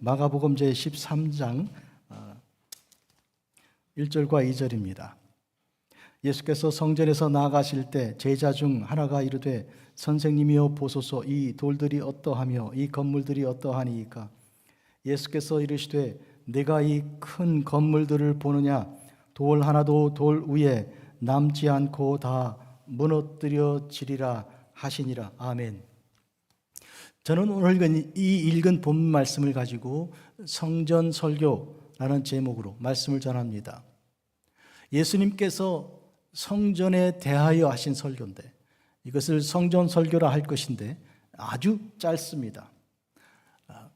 마가복음 제13장 1절과 2절입니다. 예수께서 성전에서 나아가실 때 제자 중 하나가 이르되 선생님이여 보소서 이 돌들이 어떠하며 이 건물들이 어떠하니이까. 예수께서 이르시되 내가 이 큰 건물들을 보느냐. 돌 하나도 돌 위에 남지 않고 다 무너뜨려지리라 하시니라. 아멘. 저는 오늘 이 읽은 본 말씀을 가지고 성전 설교라는 제목으로 말씀을 전합니다. 예수님께서 성전에 대하여 하신 설교인데 이것을 성전 설교라 할 것인데 아주 짧습니다.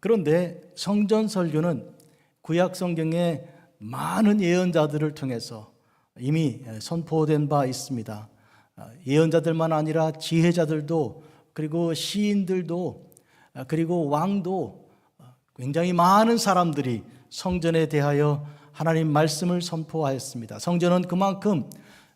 그런데 성전 설교는 구약 성경에 많은 예언자들을 통해서 이미 선포된 바 있습니다. 예언자들만 아니라 지혜자들도 그리고 시인들도 그리고 왕도 굉장히 많은 사람들이 성전에 대하여 하나님 말씀을 선포하였습니다. 성전은 그만큼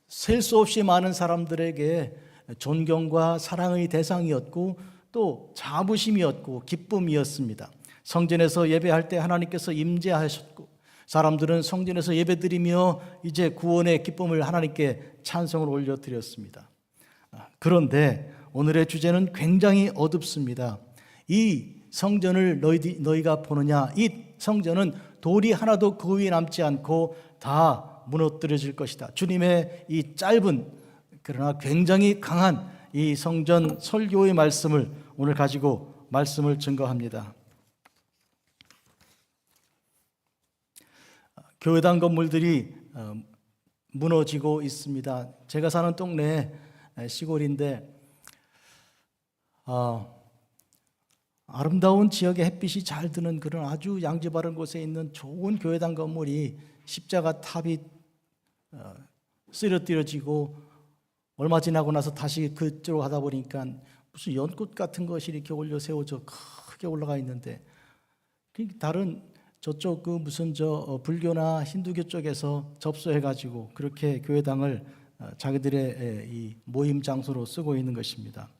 셀 수 없이 많은 사람들에게 존경과 사랑의 대상이었고 또 자부심이었고 기쁨이었습니다. 성전에서 예배할 때 하나님께서 임재하셨고 사람들은 성전에서 예배드리며 이제 구원의 기쁨을 하나님께 찬송을 올려드렸습니다. 그런데 오늘의 주제는 굉장히 어둡습니다. 이 성전을 너희가 보느냐? 이 성전은 돌이 하나도 그 위에 남지 않고 다 무너뜨려질 것이다. 주님의 이 짧은 그러나 굉장히 강한 이 성전 설교의 말씀을 오늘 가지고 말씀을 증거합니다. 교회당 건물들이 무너지고 있습니다. 제가 사는 동네 시골인데 아름다운 지역에 햇빛이 잘 드는 그런 아주 양지 바른 곳에 있는 좋은 교회당 건물이 십자가 탑이 쓰러뜨려지고 얼마 지나고 나서 다시 그쪽으로 가다 보니까 무슨 연꽃 같은 것이 이렇게 올려 세워져 크게 올라가 있는데 다른 저쪽 그 무슨 불교나 힌두교 쪽에서 접수해가지고 그렇게 교회당을 자기들의 이 모임 장소로 쓰고 있는 것입니다.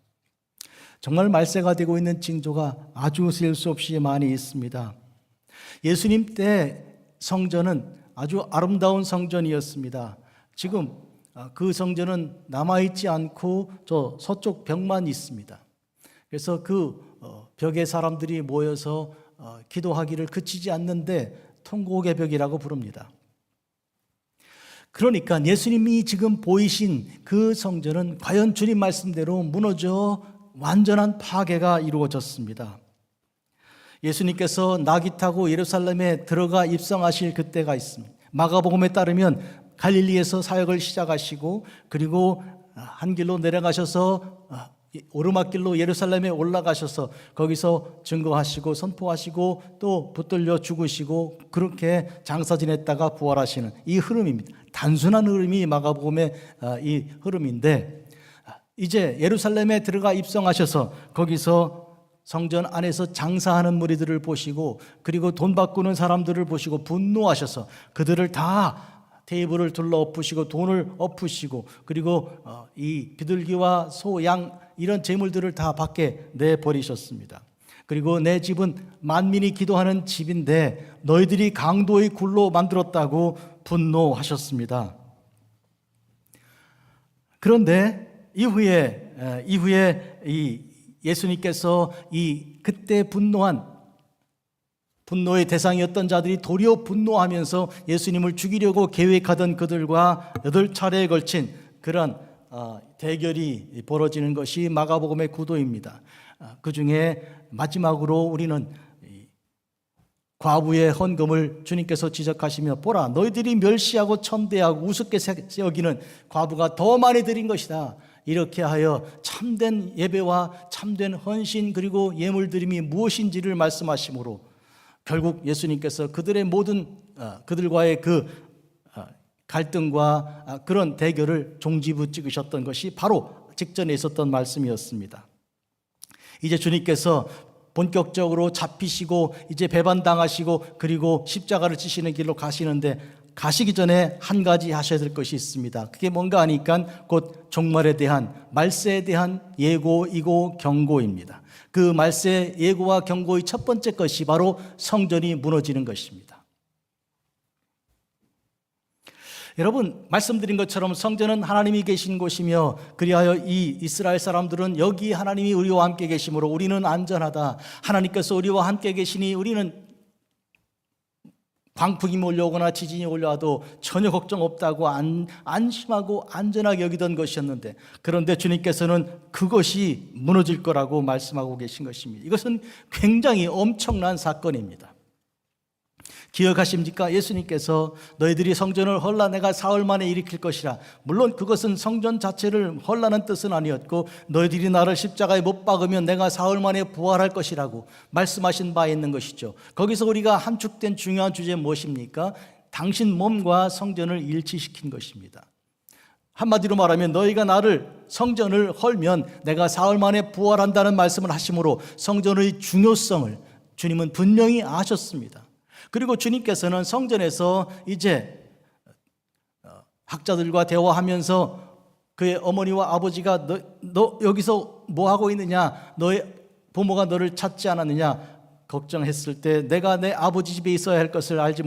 정말 말세가 되고 있는 징조가 아주 셀 수 없이 많이 있습니다. 예수님 때 성전은 아주 아름다운 성전이었습니다. 지금 그 성전은 남아있지 않고 저 서쪽 벽만 있습니다. 그래서 그 벽에 사람들이 모여서 기도하기를 그치지 않는데 통곡의 벽이라고 부릅니다. 그러니까 예수님이 지금 보이신 그 성전은 과연 주님 말씀대로 무너져 완전한 파괴가 이루어졌습니다. 예수님께서 나귀 타고 예루살렘에 들어가 입성하실 그때가 있습니다. 마가복음에 따르면 갈릴리에서 사역을 시작하시고 그리고 한 길로 내려가셔서 오르막길로 예루살렘에 올라가셔서 거기서 증거하시고 선포하시고 또 붙들려 죽으시고 그렇게 장사 지냈다가 부활하시는 이 흐름입니다. 단순한 흐름이 마가복음의 이 흐름인데 이제 예루살렘에 들어가 입성하셔서 거기서 성전 안에서 장사하는 무리들을 보시고 그리고 돈 바꾸는 사람들을 보시고 분노하셔서 그들을 다 테이블을 둘러 엎으시고 돈을 엎으시고 그리고 이 비둘기와 소, 양 이런 재물들을 다 밖에 내버리셨습니다. 그리고 내 집은 만민이 기도하는 집인데 너희들이 강도의 굴로 만들었다고 분노하셨습니다. 그런데 이후에 이 예수님께서 그때 분노의 대상이었던 자들이 도리어 분노하면서 예수님을 죽이려고 계획하던 그들과 8차례에 걸친 그런 대결이 벌어지는 것이 마가복음의 구도입니다. 그 중에 마지막으로 우리는 과부의 헌금을 주님께서 지적하시며 보라 너희들이 멸시하고 천대하고 우습게 여기는 과부가 더 많이 드린 것이다. 이렇게 하여 참된 예배와 참된 헌신 그리고 예물드림이 무엇인지를 말씀하시므로 결국 예수님께서 그들의 모든 그들과의 그 갈등과 그런 대결을 종지부 찍으셨던 것이 바로 직전에 있었던 말씀이었습니다. 이제 주님께서 본격적으로 잡히시고 이제 배반당하시고 그리고 십자가를 지시는 길로 가시는데 가시기 전에 한 가지 하셔야 될 것이 있습니다. 그게 뭔가 하니까 곧 종말에 대한 말세에 대한 예고이고 경고입니다. 그 말세 예고와 경고의 첫 번째 것이 바로 성전이 무너지는 것입니다. 여러분, 말씀드린 것처럼 성전은 하나님이 계신 곳이며, 그리하여 이 이스라엘 사람들은 여기 하나님이 우리와 함께 계심으로 우리는 안전하다, 하나님께서 우리와 함께 계시니 우리는 광풍이 몰려오거나 지진이 올라와도 전혀 걱정 없다고 안심하고 안전하게 여기던 것이었는데, 그런데 주님께서는 그것이 무너질 거라고 말씀하고 계신 것입니다. 이것은 굉장히 엄청난 사건입니다. 기억하십니까? 예수님께서 너희들이 성전을 헐라 내가 사흘 만에 일으킬 것이라. 물론 그것은 성전 자체를 헐라는 뜻은 아니었고, 너희들이 나를 십자가에 못 박으면 내가 사흘 만에 부활할 것이라고 말씀하신 바 있는 것이죠. 거기서 우리가 함축된 중요한 주제 무엇입니까? 당신 몸과 성전을 일치시킨 것입니다. 한마디로 말하면 너희가 나를 성전을 헐면 내가 사흘 만에 부활한다는 말씀을 하심으로 성전의 중요성을 주님은 분명히 아셨습니다. 그리고 주님께서는 성전에서 이제 학자들과 대화하면서 그의 어머니와 아버지가 너 여기서 뭐 하고 있느냐, 너의 부모가 너를 찾지 않았느냐 걱정했을 때 내가 내 아버지 집에 있어야 할 것을 알지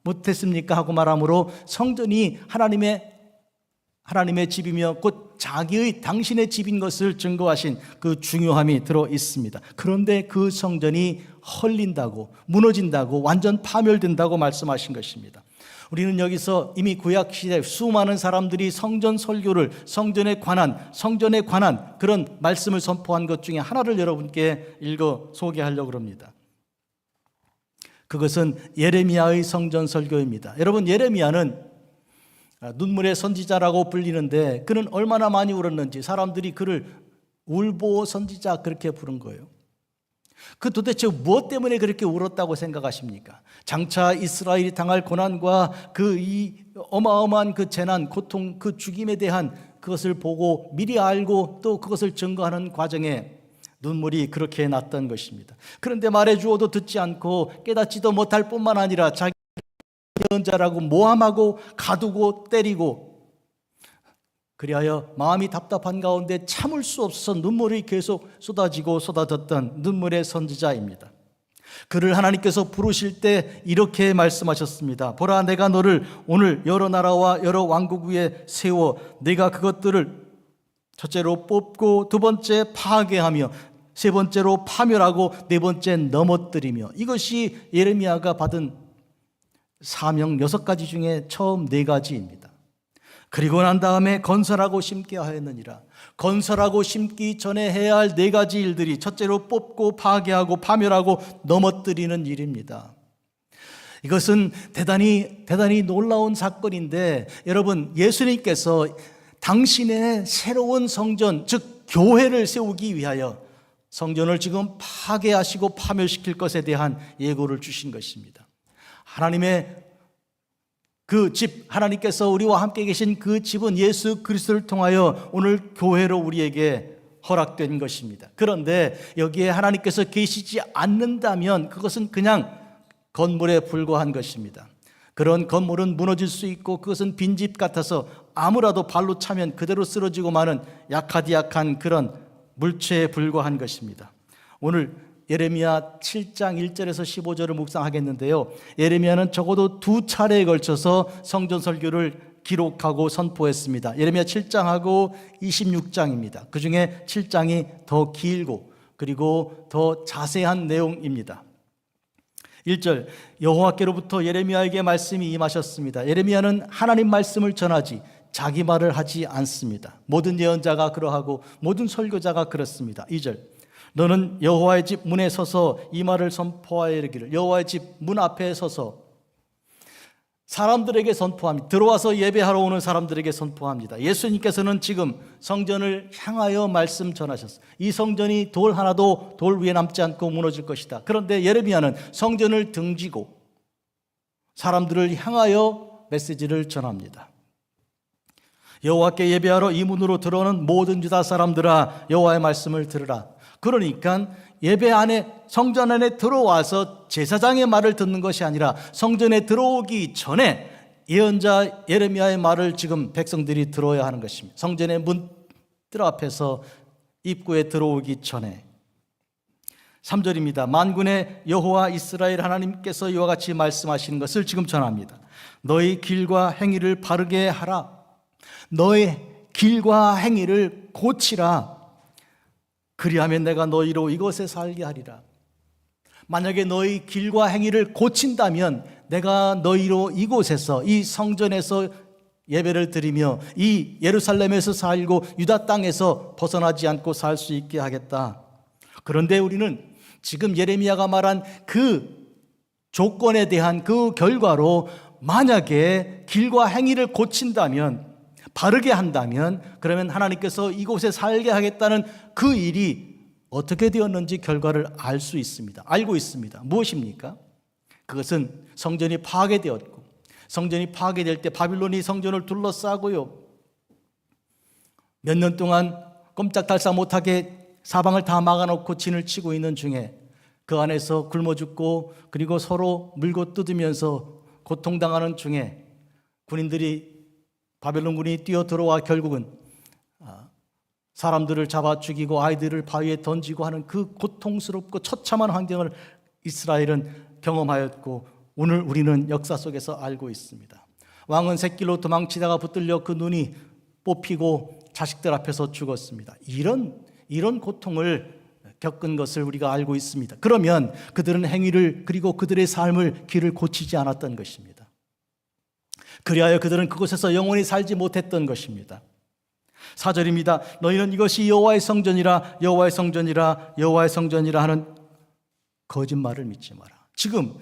못했습니까 하고 말하므로 성전이 하나님의 집이며 곧 자기의 당신의 집인 것을 증거하신 그 중요함이 들어 있습니다. 그런데 그 성전이 헐린다고, 무너진다고, 완전 파멸된다고 말씀하신 것입니다. 우리는 여기서 이미 구약시대 수많은 사람들이 성전 설교를 성전에 관한 그런 말씀을 선포한 것 중에 하나를 여러분께 읽어 소개하려고 합니다. 그것은 예레미야의 성전 설교입니다. 여러분, 예레미야는 눈물의 선지자라고 불리는데 그는 얼마나 많이 울었는지 사람들이 그를 울보 선지자 그렇게 부른 거예요. 그 도대체 무엇 때문에 그렇게 울었다고 생각하십니까? 장차 이스라엘이 당할 고난과 그 이 어마어마한 그 재난, 고통, 그 죽임에 대한 그것을 보고 미리 알고 또 그것을 증거하는 과정에 눈물이 그렇게 났던 것입니다. 그런데 말해주어도 듣지 않고 깨닫지도 못할 뿐만 아니라 자기 예언자라고 모함하고 가두고 때리고, 그리하여 마음이 답답한 가운데 참을 수 없어서 눈물이 계속 쏟아졌던 눈물의 선지자입니다. 그를 하나님께서 부르실 때 이렇게 말씀하셨습니다. 보라, 내가 너를 오늘 여러 나라와 여러 왕국 위에 세워 네가 그것들을 첫째로 뽑고 두 번째 파괴하며 세 번째로 파멸하고 네 번째 넘어뜨리며. 이것이 예레미야가 받은 사명 6가지 중에 처음 4가지입니다. 그리고 난 다음에 건설하고 심게 하였느니라. 건설하고 심기 전에 해야 할 4가지 일들이 첫째로 뽑고 파괴하고 파멸하고 넘어뜨리는 일입니다. 이것은 대단히 놀라운 사건인데, 여러분, 예수님께서 당신의 새로운 성전, 즉 교회를 세우기 위하여 성전을 지금 파괴하시고 파멸시킬 것에 대한 예고를 주신 것입니다. 하나님의 그 집, 하나님께서 우리와 함께 계신 그 집은 예수 그리스도를 통하여 오늘 교회로 우리에게 허락된 것입니다. 그런데 여기에 하나님께서 계시지 않는다면 그것은 그냥 건물에 불과한 것입니다. 그런 건물은 무너질 수 있고 그것은 빈집 같아서 아무라도 발로 차면 그대로 쓰러지고 마는 약한 그런 물체에 불과한 것입니다. 오늘 예레미야 7장 1절에서 15절을 묵상하겠는데요, 예레미야는 적어도 2차례에 걸쳐서 성전 설교를 기록하고 선포했습니다. 예레미야 7장하고 26장입니다. 그 중에 7장이 더 길고 그리고 더 자세한 내용입니다. 1절, 여호와께로부터 예레미야에게 말씀이 임하셨습니다. 예레미야는 하나님 말씀을 전하지 자기 말을 하지 않습니다. 모든 예언자가 그러하고 모든 설교자가 그렇습니다. 2절, 너는 여호와의 집 문에 서서 이 말을 선포하여 이르기를. 여호와의 집 문 앞에 서서 사람들에게 선포합니다. 들어와서 예배하러 오는 사람들에게 선포합니다. 예수님께서는 지금 성전을 향하여 말씀 전하셨어요. 이 성전이 돌 하나도 돌 위에 남지 않고 무너질 것이다. 그런데 예레미야는 성전을 등지고 사람들을 향하여 메시지를 전합니다. 여호와께 예배하러 이 문으로 들어오는 모든 유다 사람들아, 여호와의 말씀을 들으라. 그러니까 예배 안에, 성전 안에 들어와서 제사장의 말을 듣는 것이 아니라 성전에 들어오기 전에 예언자 예레미야의 말을 지금 백성들이 들어야 하는 것입니다. 성전의 문들 앞에서 입구에 들어오기 전에 3절입니다. 만군의 여호와 이스라엘 하나님께서 이와 같이 말씀하시는 것을 지금 전합니다. 너희 길과 행위를 바르게 하라. 너희 길과 행위를 고치라. 그리하면 내가 너희로 이곳에 살게 하리라. 만약에 너희 길과 행위를 고친다면 내가 너희로 이곳에서, 이 성전에서 예배를 드리며 이 예루살렘에서 살고 유다 땅에서 벗어나지 않고 살 수 있게 하겠다. 그런데 우리는 지금 예레미야가 말한 그 조건에 대한 그 결과로 만약에 길과 행위를 고친다면, 바르게 한다면, 그러면 하나님께서 이곳에 살게 하겠다는 그 일이 어떻게 되었는지 결과를 알 수 있습니다. 알고 있습니다. 무엇입니까? 그것은 성전이 파괴되었고, 성전이 파괴될 때 바빌론이 성전을 둘러싸고요, 몇 년 동안 꼼짝달싹 못하게 사방을 다 막아놓고 진을 치고 있는 중에 그 안에서 굶어 죽고 그리고 서로 물고 뜯으면서 고통당하는 중에 군인들이, 바벨론군이 뛰어 들어와 결국은 사람들을 잡아 죽이고 아이들을 바위에 던지고 하는 그 고통스럽고 처참한 환경을 이스라엘은 경험하였고 오늘 우리는 역사 속에서 알고 있습니다. 왕은 새길로 도망치다가 붙들려 그 눈이 뽑히고 자식들 앞에서 죽었습니다. 이런 고통을 겪은 것을 우리가 알고 있습니다. 그러면 그들은 행위를, 그리고 그들의 삶을, 길을 고치지 않았던 것입니다. 그리하여 그들은 그곳에서 영원히 살지 못했던 것입니다. 4절입니다. 너희는 이것이 여호와의 성전이라, 여호와의 성전이라, 여호와의 성전이라 하는 거짓말을 믿지 마라. 지금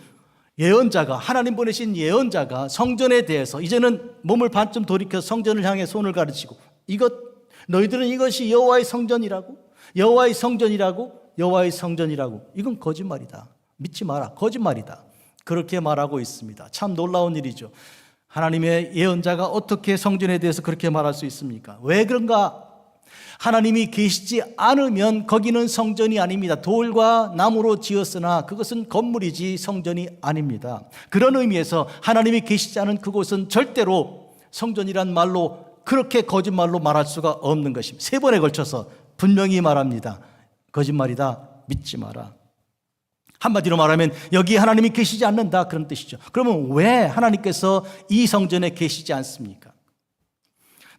예언자가, 하나님 보내신 예언자가 성전에 대해서 이제는 몸을 반쯤 돌이켜 성전을 향해 손을 가르치고, 너희들은 이것이 여호와의 성전이라고, 여호와의 성전이라고, 여호와의 성전이라고, 이건 거짓말이다. 믿지 마라. 거짓말이다. 그렇게 말하고 있습니다. 참 놀라운 일이죠. 하나님의 예언자가 어떻게 성전에 대해서 그렇게 말할 수 있습니까? 왜 그런가? 하나님이 계시지 않으면 거기는 성전이 아닙니다. 돌과 나무로 지었으나 그것은 건물이지 성전이 아닙니다. 그런 의미에서 하나님이 계시지 않은 그곳은 절대로 성전이란 말로, 그렇게 거짓말로 말할 수가 없는 것입니다. 3번에 걸쳐서 분명히 말합니다. 거짓말이다. 믿지 마라. 한마디로 말하면 여기 하나님이 계시지 않는다, 그런 뜻이죠. 그러면 왜 하나님께서 이 성전에 계시지 않습니까?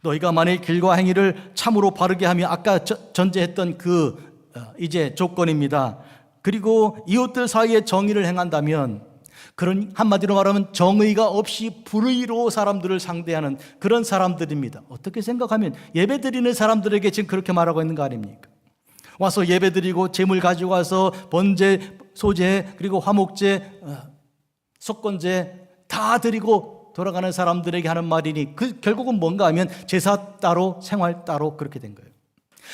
너희가 만일 길과 행위를 참으로 바르게 하며, 아까 전제했던 그 이제 조건입니다. 그리고 이웃들 사이에 정의를 행한다면, 그런, 한마디로 말하면 정의가 없이 불의로 사람들을 상대하는 그런 사람들입니다. 어떻게 생각하면 예배드리는 사람들에게 지금 그렇게 말하고 있는 거 아닙니까? 와서 예배드리고 재물 가지고 와서 번제, 소제, 그리고 화목제, 속건제 다 드리고 돌아가는 사람들에게 하는 말이니, 결국은 뭔가 하면 제사 따로 생활 따로 그렇게 된 거예요.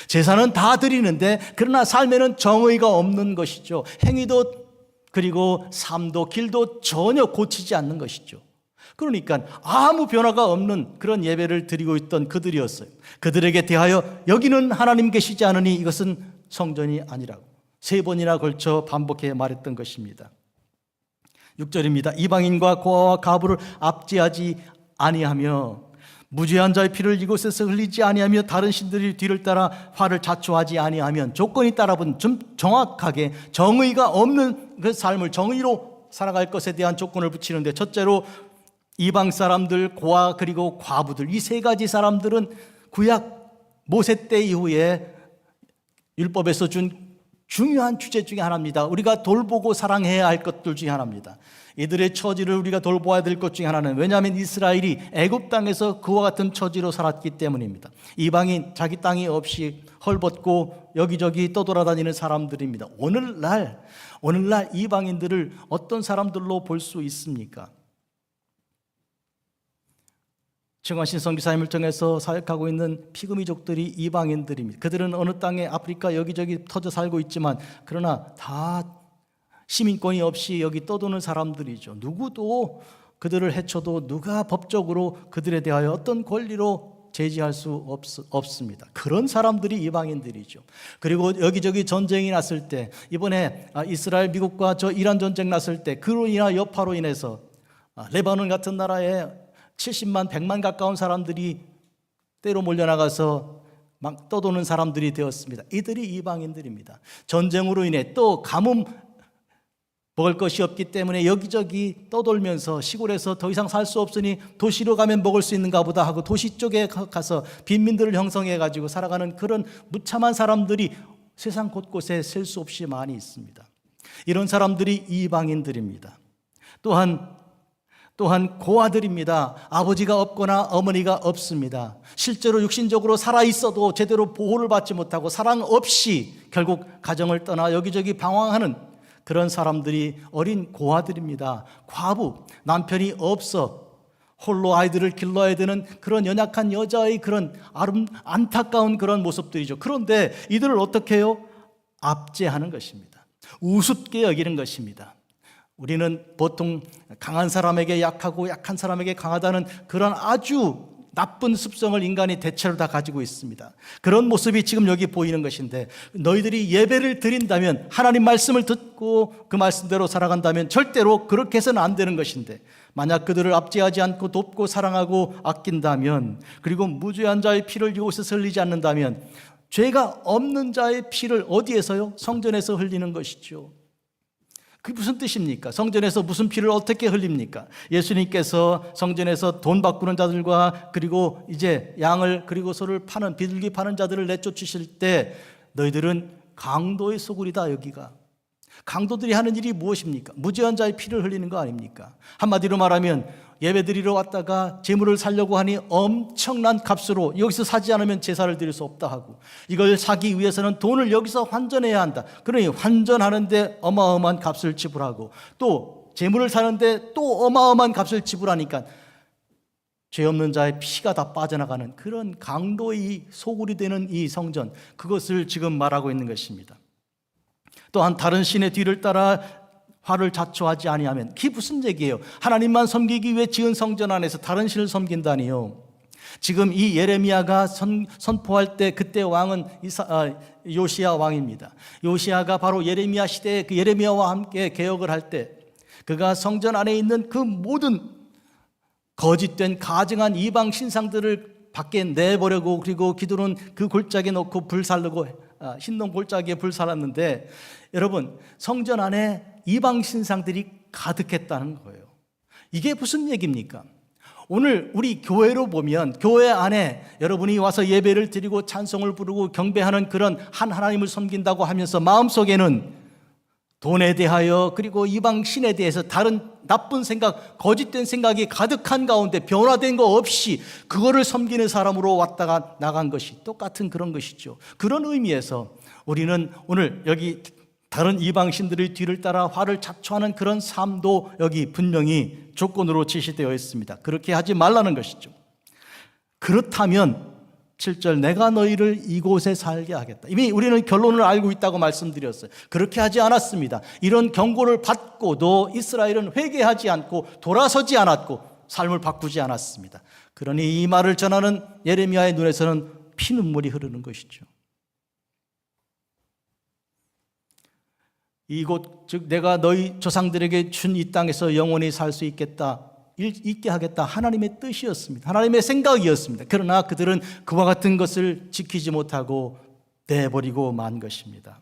제사는 다 드리는데 그러나 삶에는 정의가 없는 것이죠. 행위도, 그리고 삶도, 길도 전혀 고치지 않는 것이죠. 그러니까 아무 변화가 없는 그런 예배를 드리고 있던 그들이었어요. 그들에게 대하여 여기는 하나님 계시지 않으니 이것은 성전이 아니라고 3번이나 걸쳐 반복해 말했던 것입니다. 6절입니다. 이방인과 고아와 가부를 압제하지 아니하며 무죄한 자의 피를 이곳에서 흘리지 아니하며 다른 신들이 뒤를 따라 화를 자초하지 아니하면, 조건이 따라붙은 좀 정확하게 정의가 없는 그 삶을 정의로 살아갈 것에 대한 조건을 붙이는데, 첫째로 이방 사람들, 고아 그리고 과부들, 이 3가지 사람들은 구약 모세 때 이후에 율법에서 준 중요한 주제 중에 하나입니다. 우리가 돌보고 사랑해야 할 것들 중에 하나입니다. 이들의 처지를 우리가 돌보아야 될 것 중에 하나는, 왜냐하면 이스라엘이 애굽 땅에서 그와 같은 처지로 살았기 때문입니다. 이방인, 자기 땅이 없이 헐벗고 여기저기 떠돌아다니는 사람들입니다. 오늘날 이방인들을 어떤 사람들로 볼 수 있습니까? 정화신 선교사님을 통해서 사역하고 있는 피그미족들이 이방인들입니다. 그들은 어느 땅에 아프리카 여기저기 터져 살고 있지만, 그러나 다 시민권이 없이 여기 떠도는 사람들이죠. 누구도 그들을 해쳐도 누가 법적으로 그들에 대하여 어떤 권리로 제지할 수 없습니다. 그런 사람들이 이방인들이죠. 그리고 여기저기 전쟁이 났을 때, 이번에 이스라엘 미국과 이란 전쟁 났을 때, 그로 인한 여파로 인해서 레바논 같은 나라에 70만, 100만 가까운 사람들이 때로 몰려나가서 막 떠도는 사람들이 되었습니다. 이들이 이방인들입니다. 전쟁으로 인해 또 가뭄 먹을 것이 없기 때문에 여기저기 떠돌면서 시골에서 더 이상 살 수 없으니 도시로 가면 먹을 수 있는가 보다 하고 도시 쪽에 가서 빈민들을 형성해 가지고 살아가는 그런 무참한 사람들이 세상 곳곳에 셀 수 없이 많이 있습니다. 이런 사람들이 이방인들입니다. 또한 고아들입니다. 아버지가 없거나 어머니가 없습니다. 실제로 육신적으로 살아 있어도 제대로 보호를 받지 못하고 사랑 없이 결국 가정을 떠나 여기저기 방황하는 그런 사람들이 어린 고아들입니다. 과부, 남편이 없어 홀로 아이들을 길러야 되는 그런 연약한 여자의 그런 안타까운 그런 모습들이죠. 그런데 이들을 어떻게 해요? 압제하는 것입니다. 우습게 여기는 것입니다. 우리는 보통 강한 사람에게 약하고 약한 사람에게 강하다는 그런 아주 나쁜 습성을 인간이 대체로 다 가지고 있습니다. 그런 모습이 지금 여기 보이는 것인데, 너희들이 예배를 드린다면, 하나님 말씀을 듣고 그 말씀대로 살아간다면 절대로 그렇게 해서는 안 되는 것인데, 만약 그들을 압제하지 않고 돕고 사랑하고 아낀다면, 그리고 무죄한 자의 피를 이곳에서 흘리지 않는다면, 죄가 없는 자의 피를 어디에서요? 성전에서 흘리는 것이죠. 그게 무슨 뜻입니까? 성전에서 무슨 피를 어떻게 흘립니까? 예수님께서 성전에서 돈 바꾸는 자들과 그리고 이제 양을 그리고 소를 파는 비둘기 파는 자들을 내쫓으실 때, 너희들은 강도의 소굴이다. 여기가 강도들이 하는 일이 무엇입니까? 무죄한 자의 피를 흘리는 거 아닙니까? 한마디로 말하면 예배드리러 왔다가 제물을 살려고 하니 엄청난 값으로 여기서 사지 않으면 제사를 드릴 수 없다 하고, 이걸 사기 위해서는 돈을 여기서 환전해야 한다. 그러니 환전하는데 어마어마한 값을 지불하고, 또 제물을 사는데 또 어마어마한 값을 지불하니까 죄 없는 자의 피가 다 빠져나가는 그런 강도의 소굴이 되는 이 성전, 그것을 지금 말하고 있는 것입니다. 또한 다른 신의 뒤를 따라 화를 자초하지 아니하면, 그게 무슨 얘기예요? 하나님만 섬기기 위해 지은 성전 안에서 다른 신을 섬긴다니요. 지금 이 예레미야가 선포할 때 그때 왕은 요시야 왕입니다. 요시야가 바로 예레미야 시대에 그 예레미야와 함께 개혁을 할 때, 그가 성전 안에 있는 그 모든 거짓된 가증한 이방 신상들을 밖에 내보려고, 그리고 기도는 그 골짜기에 놓고 불 살르고 흰동 골짜기에 불 살았는데, 여러분, 성전 안에 이방 신상들이 가득했다는 거예요. 이게 무슨 얘기입니까? 오늘 우리 교회로 보면, 교회 안에 여러분이 와서 예배를 드리고 찬송을 부르고 경배하는 그런 한 하나님을 섬긴다고 하면서 마음속에는 돈에 대하여 그리고 이방 신에 대해서 다른 나쁜 생각, 거짓된 생각이 가득한 가운데 변화된 거 없이 그거를 섬기는 사람으로 왔다가 나간 것이 똑같은 그런 것이죠. 그런 의미에서 우리는 오늘 여기 다른 이방신들의 뒤를 따라 화를 자초하는 그런 삶도 여기 분명히 조건으로 제시되어 있습니다. 그렇게 하지 말라는 것이죠. 그렇다면 7절, 내가 너희를 이곳에 살게 하겠다. 이미 우리는 결론을 알고 있다고 말씀드렸어요. 그렇게 하지 않았습니다. 이런 경고를 받고도 이스라엘은 회개하지 않고 돌아서지 않았고 삶을 바꾸지 않았습니다. 그러니 이 말을 전하는 예레미야의 눈에서는 피눈물이 흐르는 것이죠. 이곳, 즉 내가 너희 조상들에게 준 이 땅에서 영원히 살 수 있게 하겠다, 하나님의 뜻이었습니다. 하나님의 생각이었습니다. 그러나 그들은 그와 같은 것을 지키지 못하고 내버리고 만 것입니다.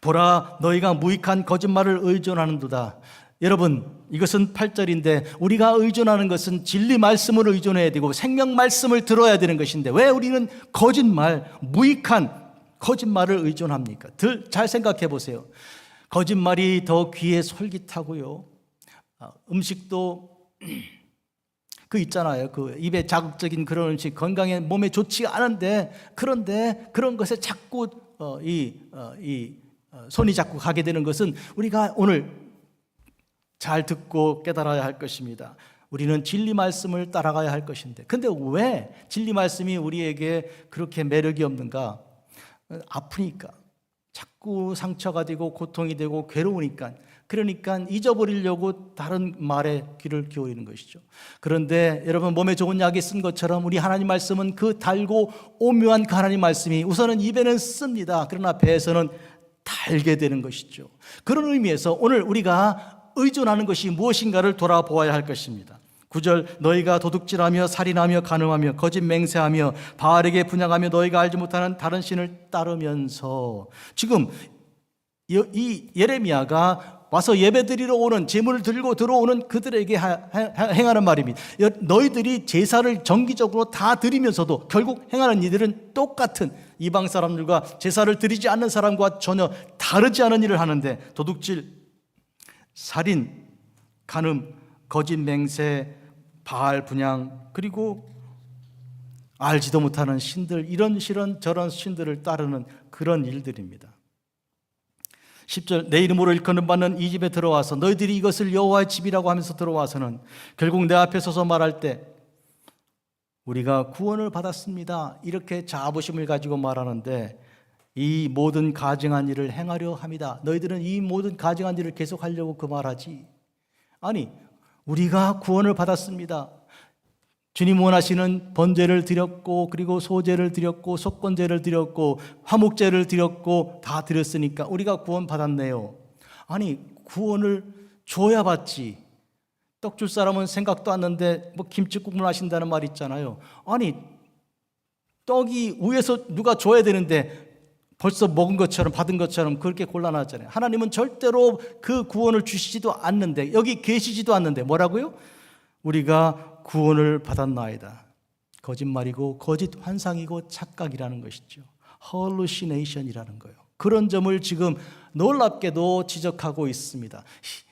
보라, 너희가 무익한 거짓말을 의존하는도다. 여러분, 이것은 8절인데 우리가 의존하는 것은 진리 말씀을 의존해야 되고 생명 말씀을 들어야 되는 것인데, 왜 우리는 거짓말, 무익한 거짓말을 의존합니까? 잘 생각해 보세요. 거짓말이 더 귀에 솔깃하고요, 음식도 그 있잖아요. 그 입에 자극적인 그런 음식, 건강에 몸에 좋지가 않은데, 그런데 그런 것에 자꾸 손이 자꾸 가게 되는 것은 우리가 오늘 잘 듣고 깨달아야 할 것입니다. 우리는 진리 말씀을 따라가야 할 것인데, 근데 왜 진리 말씀이 우리에게 그렇게 매력이 없는가? 아프니까, 자꾸 상처가 되고 고통이 되고 괴로우니까, 그러니까 잊어버리려고 다른 말에 귀를 기울이는 것이죠. 그런데 여러분, 몸에 좋은 약이 쓴 것처럼 우리 하나님 말씀은 그 달고 오묘한 그 하나님 말씀이 우선은 입에는 씁니다. 그러나 배에서는 달게 되는 것이죠. 그런 의미에서 오늘 우리가 의존하는 것이 무엇인가를 돌아보아야 할 것입니다. 9절 너희가 도둑질하며 살인하며 간음하며 거짓 맹세하며 바알에게 분향하며 너희가 알지 못하는 다른 신을 따르면서, 지금 이 예레미야가 와서 예배드리러 오는, 제물을 들고 들어오는 그들에게 행하는 말입니다. 너희들이 제사를 정기적으로 다 드리면서도 결국 행하는 이들은 똑같은, 이방 사람들과 제사를 드리지 않는 사람과 전혀 다르지 않은 일을 하는데, 도둑질, 살인, 간음, 거짓 맹세, 바알 분향, 그리고 알지도 못하는 신들, 이런 저런 신들을 따르는 그런 일들입니다. 10절 내 이름으로 일컫는 받는 이 집에 들어와서 너희들이 이것을 여호와의 집이라고 하면서 들어와서는 결국 내 앞에 서서 말할 때 우리가 구원을 받았습니다, 이렇게 자부심을 가지고 말하는데, 이 모든 가증한 일을 행하려 합니다. 너희들은 이 모든 가증한 일을 계속하려고 그 말하지. 아니, 우리가 구원을 받았습니다. 주님 원하시는 번제를 드렸고, 그리고 소제를 드렸고, 속건제를 드렸고, 화목제를 드렸고 다 드렸으니까 우리가 구원 받았네요. 아니, 구원을 줘야 받지. 떡 줄 사람은 생각도 않는데 뭐 김치국물 하신다는 말 있잖아요. 아니, 떡이 위에서 누가 줘야 되는데 벌써 먹은 것처럼 받은 것처럼 그렇게 곤란하잖아요. 하나님은 절대로 그 구원을 주시지도 않는데, 여기 계시지도 않는데 뭐라고요? 우리가 구원을 받았나이다. 거짓말이고 거짓 환상이고 착각이라는 것이죠. hallucination이라는 거예요. 그런 점을 지금 놀랍게도 지적하고 있습니다.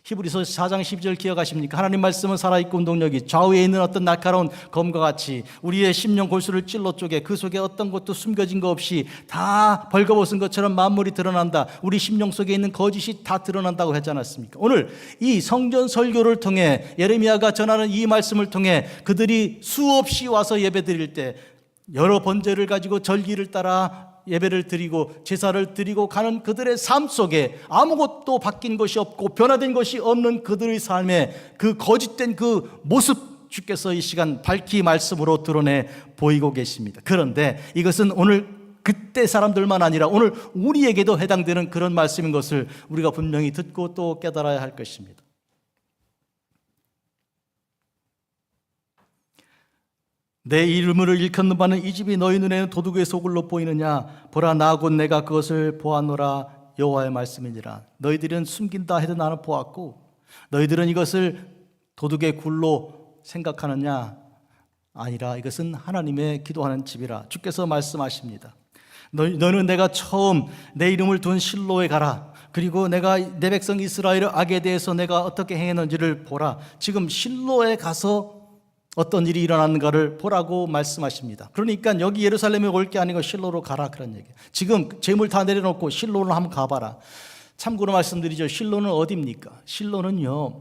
히브리서 4장 12절 기억하십니까? 하나님 말씀은 살아있고 운동력이 좌우에 있는 어떤 날카로운 검과 같이 우리의 심령 골수를 찔러 쪼개 그 속에 어떤 것도 숨겨진 거 없이 다 벌거벗은 것처럼 만물이 드러난다. 우리 심령 속에 있는 거짓이 다 드러난다고 하지 않았습니까? 오늘 이 성전 설교를 통해 예레미야가 전하는 이 말씀을 통해 그들이 수없이 와서 예배드릴 때 여러 번제를 가지고 절기를 따라 예배를 드리고 제사를 드리고 가는 그들의 삶 속에 아무것도 바뀐 것이 없고 변화된 것이 없는 그들의 삶에 그 거짓된 그 모습 주께서 이 시간 밝히 말씀으로 드러내 보이고 계십니다. 그런데 이것은 오늘 그때 사람들만 아니라 오늘 우리에게도 해당되는 그런 말씀인 것을 우리가 분명히 듣고 또 깨달아야 할 것입니다. 내 이름을 일컫는 바는 이 집이 너희 눈에는 도둑의 소굴로 보이느냐? 보라, 나 곧 내가 그것을 보았노라. 여호와의 말씀이니라. 너희들은 숨긴다 해도 나는 보았고 너희들은 이것을 도둑의 굴로 생각하느냐? 아니라 이것은 하나님의 기도하는 집이라. 주께서 말씀하십니다. 너는 내가 처음 내 이름을 둔 실로에 가라. 그리고 내가 내 백성 이스라엘의 악에 대해서 내가 어떻게 행했는지를 보라. 지금 실로에 가서 어떤 일이 일어났는가를 보라고 말씀하십니다. 그러니까 여기 예루살렘에 올 게 아니고 실로로 가라, 그런 얘기예요. 지금 재물 다 내려놓고 실로로 한번 가봐라. 참고로 말씀드리죠. 실로는 어디입니까? 실로는요,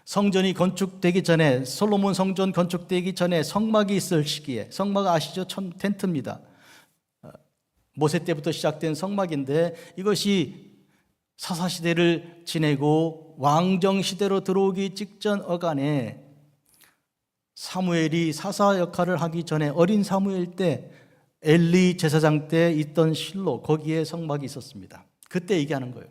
성전이 건축되기 전에, 솔로몬 성전 건축되기 전에 성막이 있을 시기에, 성막 아시죠? 텐트입니다. 모세 때부터 시작된 성막인데 이것이 사사시대를 지내고 왕정시대로 들어오기 직전 어간에 사무엘이 사사 역할을 하기 전에 어린 사무엘 때 엘리 제사장 때 있던 실로, 거기에 성막이 있었습니다. 그때 얘기하는 거예요.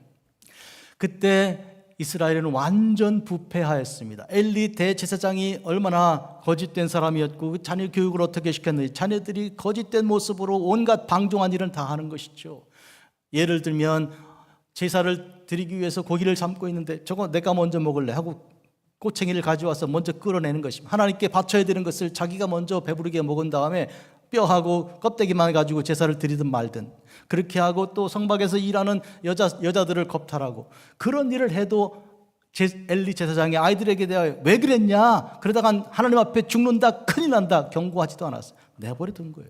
그때 이스라엘은 완전 부패하였습니다. 엘리 대제사장이 얼마나 거짓된 사람이었고 자녀 교육을 어떻게 시켰는지, 자녀들이 거짓된 모습으로 온갖 방종한 일은 다 하는 것이죠. 예를 들면 제사를 드리기 위해서 고기를 삶고 있는데 저거 내가 먼저 먹을래 하고 꼬챙이를 가져와서 먼저 끌어내는 것입니다. 하나님께 바쳐야 되는 것을 자기가 먼저 배부르게 먹은 다음에 뼈하고 껍데기만 가지고 제사를 드리든 말든 그렇게 하고, 또 성막에서 일하는 여자들을 겁탈하고, 그런 일을 해도 엘리 제사장이 아이들에게 대하여 왜 그랬냐, 그러다간 하나님 앞에 죽는다, 큰일 난다 경고하지도 않았어요. 내버려 둔 거예요.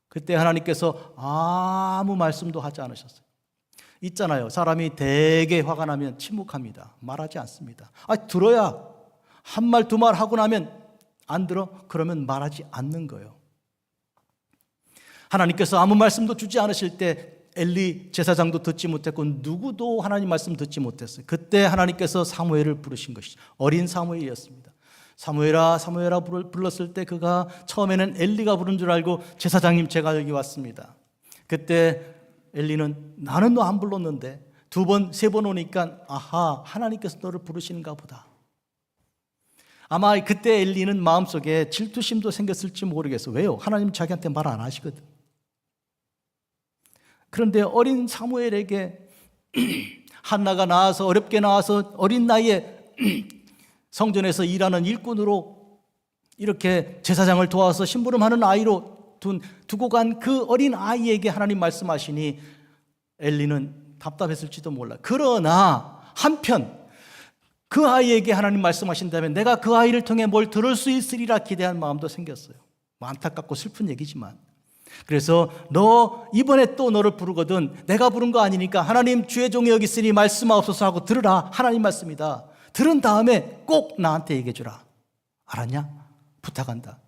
그때 하나님께서 아무 말씀도 하지 않으셨어요. 있잖아요, 사람이 되게 화가 나면 침묵합니다. 말하지 않습니다. 들어야 한 말 두 말 하고 나면 안 들어? 그러면 말하지 않는 거예요. 하나님께서 아무 말씀도 주지 않으실 때 엘리 제사장도 듣지 못했고 누구도 하나님 말씀 듣지 못했어요. 그때 하나님께서 사무엘을 부르신 것이죠. 어린 사무엘이었습니다. 사무엘아 사무엘아 불렀을 때 그가 처음에는 엘리가 부른 줄 알고 제사장님 제가 여기 왔습니다. 그때 엘리는 나는 너 안 불렀는데 두 번, 세 번 오니까 아하, 하나님께서 너를 부르시는가 보다. 아마 그때 엘리는 마음속에 질투심도 생겼을지 모르겠어. 왜요? 하나님 자기한테 말 안 하시거든. 그런데 어린 사무엘에게 한나가 나와서 어렵게 나와서 어린 나이에 성전에서 일하는 일꾼으로 이렇게 제사장을 도와서 심부름하는 아이로 두고 간 그 어린 아이에게 하나님 말씀하시니 엘리는 답답했을지도 몰라. 그러나 한편 그 아이에게 하나님 말씀하신다면 내가 그 아이를 통해 뭘 들을 수 있으리라 기대한 마음도 생겼어요. 안타깝고 슬픈 얘기지만, 그래서 너 이번에 또 너를 부르거든 내가 부른 거 아니니까 하나님 주의 종이 여기 있으니 말씀하옵소서 하고 들으라. 하나님 말씀이다. 들은 다음에 꼭 나한테 얘기해 주라. 알았냐? 부탁한다.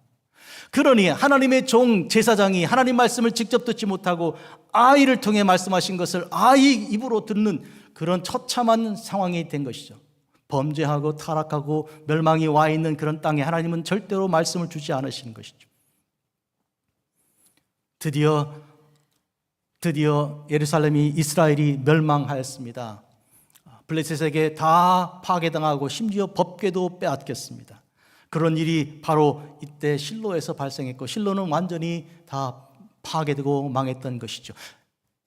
그러니 하나님의 종 제사장이 하나님 말씀을 직접 듣지 못하고 아이를 통해 말씀하신 것을 아이 입으로 듣는 그런 처참한 상황이 된 것이죠. 범죄하고 타락하고 멸망이 와 있는 그런 땅에 하나님은 절대로 말씀을 주지 않으시는 것이죠. 드디어 예루살렘이 이스라엘이 멸망하였습니다. 블레셋에게 다 파괴당하고 심지어 법궤도 빼앗겼습니다. 그런 일이 바로 이때 실로에서 발생했고 실로는 완전히 다 파괴되고 망했던 것이죠.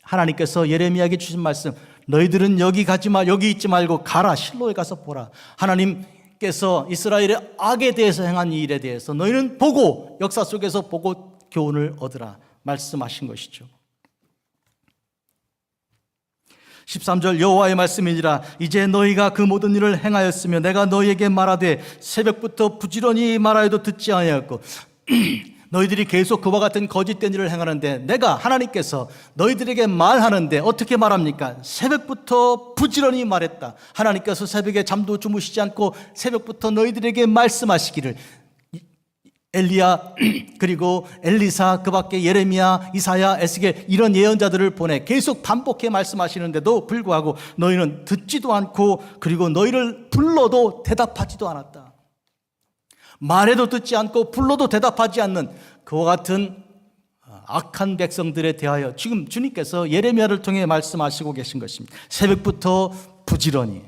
하나님께서 예레미야에게 주신 말씀, 너희들은 여기 가지 마, 여기 있지 말고 가라, 실로에 가서 보라. 하나님께서 이스라엘의 악에 대해서 행한 이 일에 대해서 너희는 보고 역사 속에서 보고 교훈을 얻으라 말씀하신 것이죠. 13절 여호와의 말씀이니라. 이제 너희가 그 모든 일을 행하였으며 내가 너희에게 말하되 새벽부터 부지런히 말하여도 듣지 아니하였고 너희들이 계속 그와 같은 거짓된 일을 행하는데 내가 하나님께서 너희들에게 말하는데 어떻게 말합니까? 새벽부터 부지런히 말했다. 하나님께서 새벽에 잠도 주무시지 않고 새벽부터 너희들에게 말씀하시기를 엘리야 그리고 엘리사 그 밖에 예레미야 이사야 에스겔 이런 예언자들을 보내 계속 반복해 말씀하시는데도 불구하고 너희는 듣지도 않고 그리고 너희를 불러도 대답하지도 않았다. 말해도 듣지 않고 불러도 대답하지 않는 그와 같은 악한 백성들에 대하여 지금 주님께서 예레미야를 통해 말씀하시고 계신 것입니다. 새벽부터 부지런히.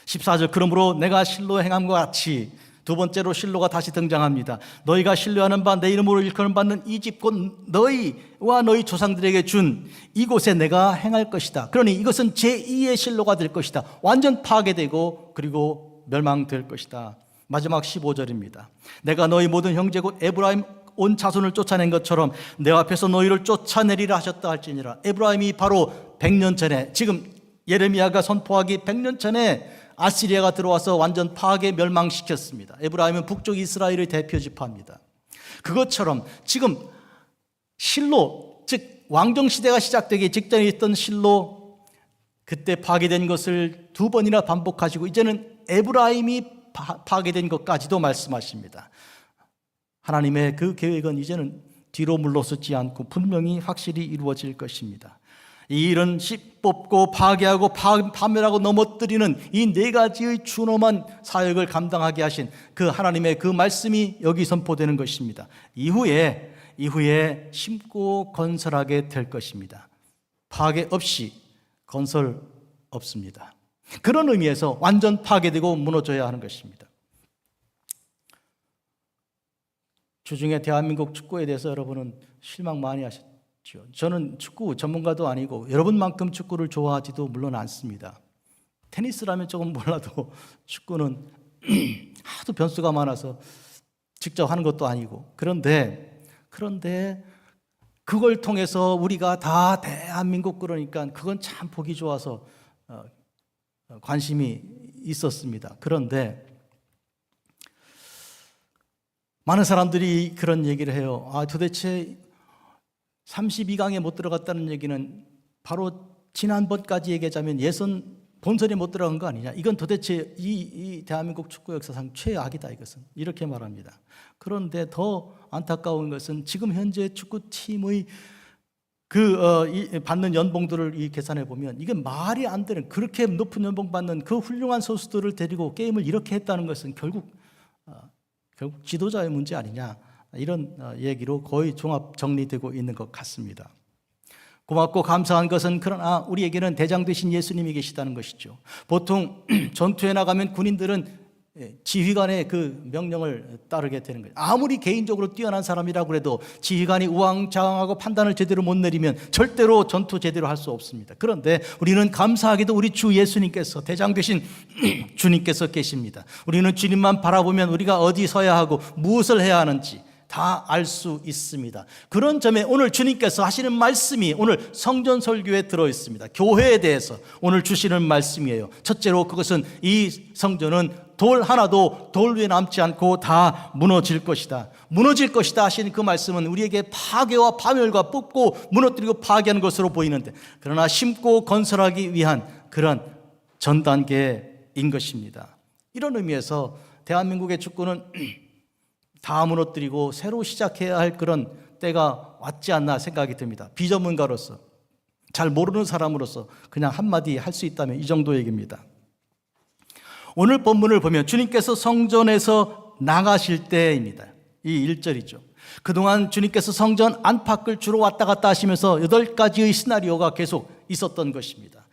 14절 그러므로 내가 실로 행함과 같이 두 번째로 실로가 다시 등장합니다. 너희가 신뢰하는 바 내 이름으로 일컬음 받는 이 집 곧 너희와 너희 조상들에게 준 이곳에 내가 행할 것이다. 그러니 이것은 제2의 실로가 될 것이다. 완전 파괴되고 그리고 멸망될 것이다. 마지막 15절입니다. 내가 너희 모든 형제 곧 에브라임 온 자손을 쫓아낸 것처럼 내 앞에서 너희를 쫓아내리라 하셨다 할지니라. 에브라임이 바로 100년 전에, 지금 예레미야가 선포하기 100년 전에 아시리아가 들어와서 완전 파괴 멸망시켰습니다. 에브라임은 북쪽 이스라엘의 대표 지파입니다. 그것처럼 지금 실로, 즉 왕정시대가 시작되기 직전에 있던 실로, 그때 파괴된 것을 두 번이나 반복하시고 이제는 에브라임이 파괴된 것까지도 말씀하십니다. 하나님의 그 계획은 이제는 뒤로 물러서지 않고 분명히 확실히 이루어질 것입니다. 이 일은 씹뽑고 파괴하고 파멸하고 넘어뜨리는 이 네 가지의 준엄한 사역을 감당하게 하신 그 하나님의 그 말씀이 여기 선포되는 것입니다. 이후에 심고 건설하게 될 것입니다. 파괴 없이 건설 없습니다. 그런 의미에서 완전 파괴되고 무너져야 하는 것입니다. 주중에 대한민국 축구에 대해서 여러분은 실망 많이 하셨죠. 저는 축구 전문가도 아니고 여러분만큼 축구를 좋아하지도 물론 않습니다. 테니스라면 조금 몰라도 축구는 하도 변수가 많아서 직접 하는 것도 아니고 그런데 그걸 통해서 우리가 다 대한민국 그러니까 그건 참 보기 좋아서 관심이 있었습니다. 그런데 많은 사람들이 그런 얘기를 해요. 도대체 32강에 못 들어갔다는 얘기는 바로 지난번까지 얘기하자면 예선 본선에 못 들어간 거 아니냐. 이건 도대체 이 대한민국 축구 역사상 최악이다 이것은. 이렇게 말합니다. 그런데 더 안타까운 것은 지금 현재 축구팀의 받는 연봉들을 계산해 보면 이게 말이 안 되는 그렇게 높은 연봉 받는 그 훌륭한 선수들을 데리고 게임을 이렇게 했다는 것은 결국 지도자의 문제 아니냐. 이런 얘기로 거의 종합 정리되고 있는 것 같습니다. 고맙고 감사한 것은 그러나 우리에게는 대장 되신 예수님이 계시다는 것이죠. 보통 전투에 나가면 군인들은 지휘관의 그 명령을 따르게 되는 거예요. 아무리 개인적으로 뛰어난 사람이라고 해도 지휘관이 우왕좌왕하고 판단을 제대로 못 내리면 절대로 전투 제대로 할 수 없습니다. 그런데 우리는 감사하게도 우리 주 예수님께서, 대장 되신 주님께서 계십니다. 우리는 주님만 바라보면 우리가 어디 서야 하고 무엇을 해야 하는지 다 알 수 있습니다. 그런 점에 오늘 주님께서 하시는 말씀이 오늘 성전 설교에 들어 있습니다. 교회에 대해서 오늘 주시는 말씀이에요. 첫째로 그것은 이 성전은 돌 하나도 돌 위에 남지 않고 다 무너질 것이다. 무너질 것이다 하시는 그 말씀은 우리에게 파괴와 파멸과 뽑고 무너뜨리고 파괴하는 것으로 보이는데, 그러나 심고 건설하기 위한 그런 전 단계인 것입니다. 이런 의미에서 대한민국의 축구는 다 무너뜨리고 새로 시작해야 할 그런 때가 왔지 않나 생각이 듭니다. 비전문가로서, 잘 모르는 사람으로서 그냥 한마디 할 수 있다면 이 정도 얘기입니다. 오늘 본문을 보면 주님께서 성전에서 나가실 때입니다. 이 1절이죠. 그동안 주님께서 성전 안팎을 주로 왔다 갔다 하시면서 8가지의 시나리오가 계속 있었던 것입니다.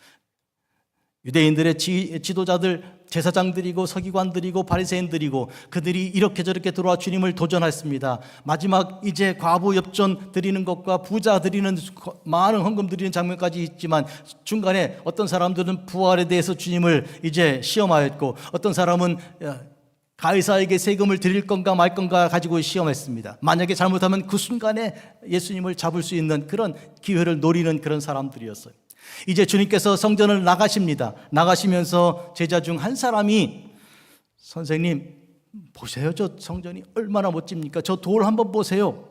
유대인들의 지도자들, 제사장들이고 서기관들이고 바리새인들이고 그들이 이렇게 저렇게 들어와 주님을 도전했습니다. 마지막 이제 과부 엽전 드리는 것과 부자 드리는 많은 헌금 드리는 장면까지 있지만 중간에 어떤 사람들은 부활에 대해서 주님을 이제 시험하였고, 어떤 사람은 가이사에게 세금을 드릴 건가 말 건가 가지고 시험했습니다. 만약에 잘못하면 그 순간에 예수님을 잡을 수 있는 그런 기회를 노리는 그런 사람들이었어요. 이제 주님께서 성전을 나가십니다. 나가시면서 제자 중 한 사람이, 선생님 보세요, 저 성전이 얼마나 멋집니까? 저 돌 한번 보세요.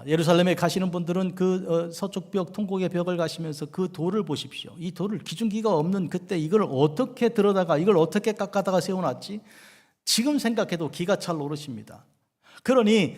예루살렘에 가시는 분들은 그 서쪽 벽, 통곡의 벽을 가시면서 그 돌을 보십시오. 이 돌을 기중기가 없는 그때 이걸 어떻게 들어다가 이걸 어떻게 깎아다가 세워놨지? 지금 생각해도 기가 찰 노릇입니다. 그러니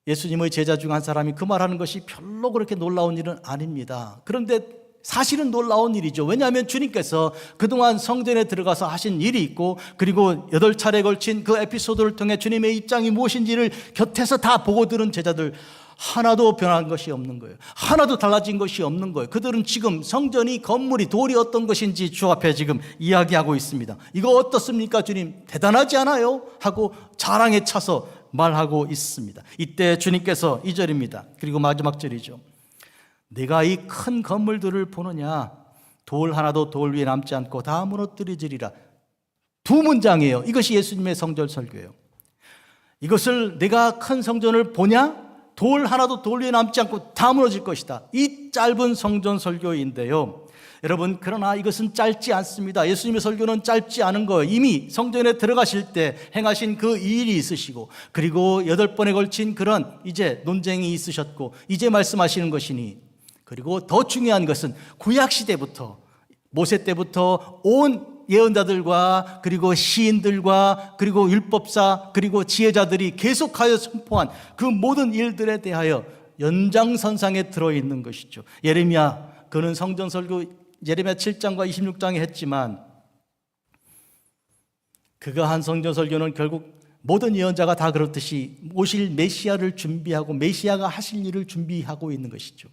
예수님의 제자 중 한 사람이 그 말하는 것이 별로 그렇게 놀라운 일은 아닙니다. 그런데 사실은 놀라운 일이죠. 왜냐하면 주님께서 그동안 성전에 들어가서 하신 일이 있고, 그리고 8차례에 걸친 그 에피소드를 통해 주님의 입장이 무엇인지를 곁에서 다 보고 들은 제자들 하나도 변한 것이 없는 거예요. 하나도 달라진 것이 없는 거예요. 그들은 지금 성전이, 건물이, 돌이 어떤 것인지 주 앞에 지금 이야기하고 있습니다. 이거 어떻습니까 주님? 대단하지 않아요? 하고 자랑에 차서 말하고 있습니다. 이때 주님께서 2절입니다. 그리고 마지막 절이죠. 내가 이 큰 건물들을 보느냐? 돌 하나도 돌 위에 남지 않고 다 무너뜨리리라. 두 문장이에요. 이것이 예수님의 성전 설교예요. 이것을, 내가 큰 성전을 보냐? 돌 하나도 돌 위에 남지 않고 다 무너질 것이다. 이 짧은 성전 설교인데요. 여러분, 그러나 이것은 짧지 않습니다. 예수님의 설교는 짧지 않은 거예요. 이미 성전에 들어가실 때 행하신 그 일이 있으시고, 그리고 8번에 걸친 그런 이제 논쟁이 있으셨고, 이제 말씀하시는 것이니, 그리고 더 중요한 것은 구약시대부터, 모세 때부터 온 예언자들과 그리고 시인들과 그리고 율법사 그리고 지혜자들이 계속하여 선포한 그 모든 일들에 대하여 연장선상에 들어있는 것이죠. 예레미야, 그는 성전 설교 예레미야 7장과 26장에 했지만, 그가 한 성전 설교는 결국 모든 예언자가 다 그렇듯이 오실 메시아를 준비하고 메시아가 하실 일을 준비하고 있는 것이죠.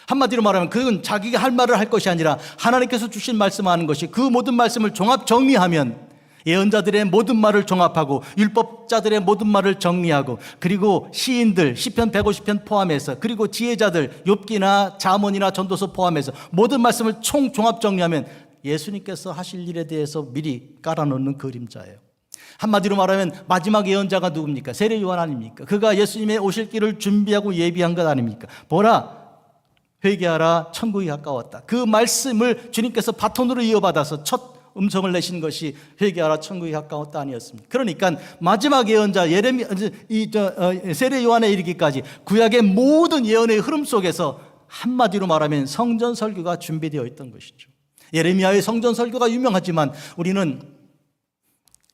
한마디로 말하면 그건 자기가 할 말을 할 것이 아니라 하나님께서 주신 말씀하는 것이, 그 모든 말씀을 종합 정리하면 예언자들의 모든 말을 종합하고 율법자들의 모든 말을 정리하고, 그리고 시인들 시편 150편 포함해서, 그리고 지혜자들 욥기나 잠언이나 전도서 포함해서 모든 말씀을 총 종합 정리하면 예수님께서 하실 일에 대해서 미리 깔아놓는 그림자예요. 한마디로 말하면 마지막 예언자가 누굽니까? 세례 요한 아닙니까? 그가 예수님의 오실 길을 준비하고 예비한 것 아닙니까? 보라, 회개하라, 천국이 가까웠다. 그 말씀을 주님께서 바톤으로 이어받아서 첫 음성을 내신 것이 회개하라, 천국이 가까웠다 아니었습니까? 그러니까 마지막 예언자 세례 요한에 이르기까지 구약의 모든 예언의 흐름 속에서 한마디로 말하면 성전 설교가 준비되어 있던 것이죠. 예레미야의 성전 설교가 유명하지만 우리는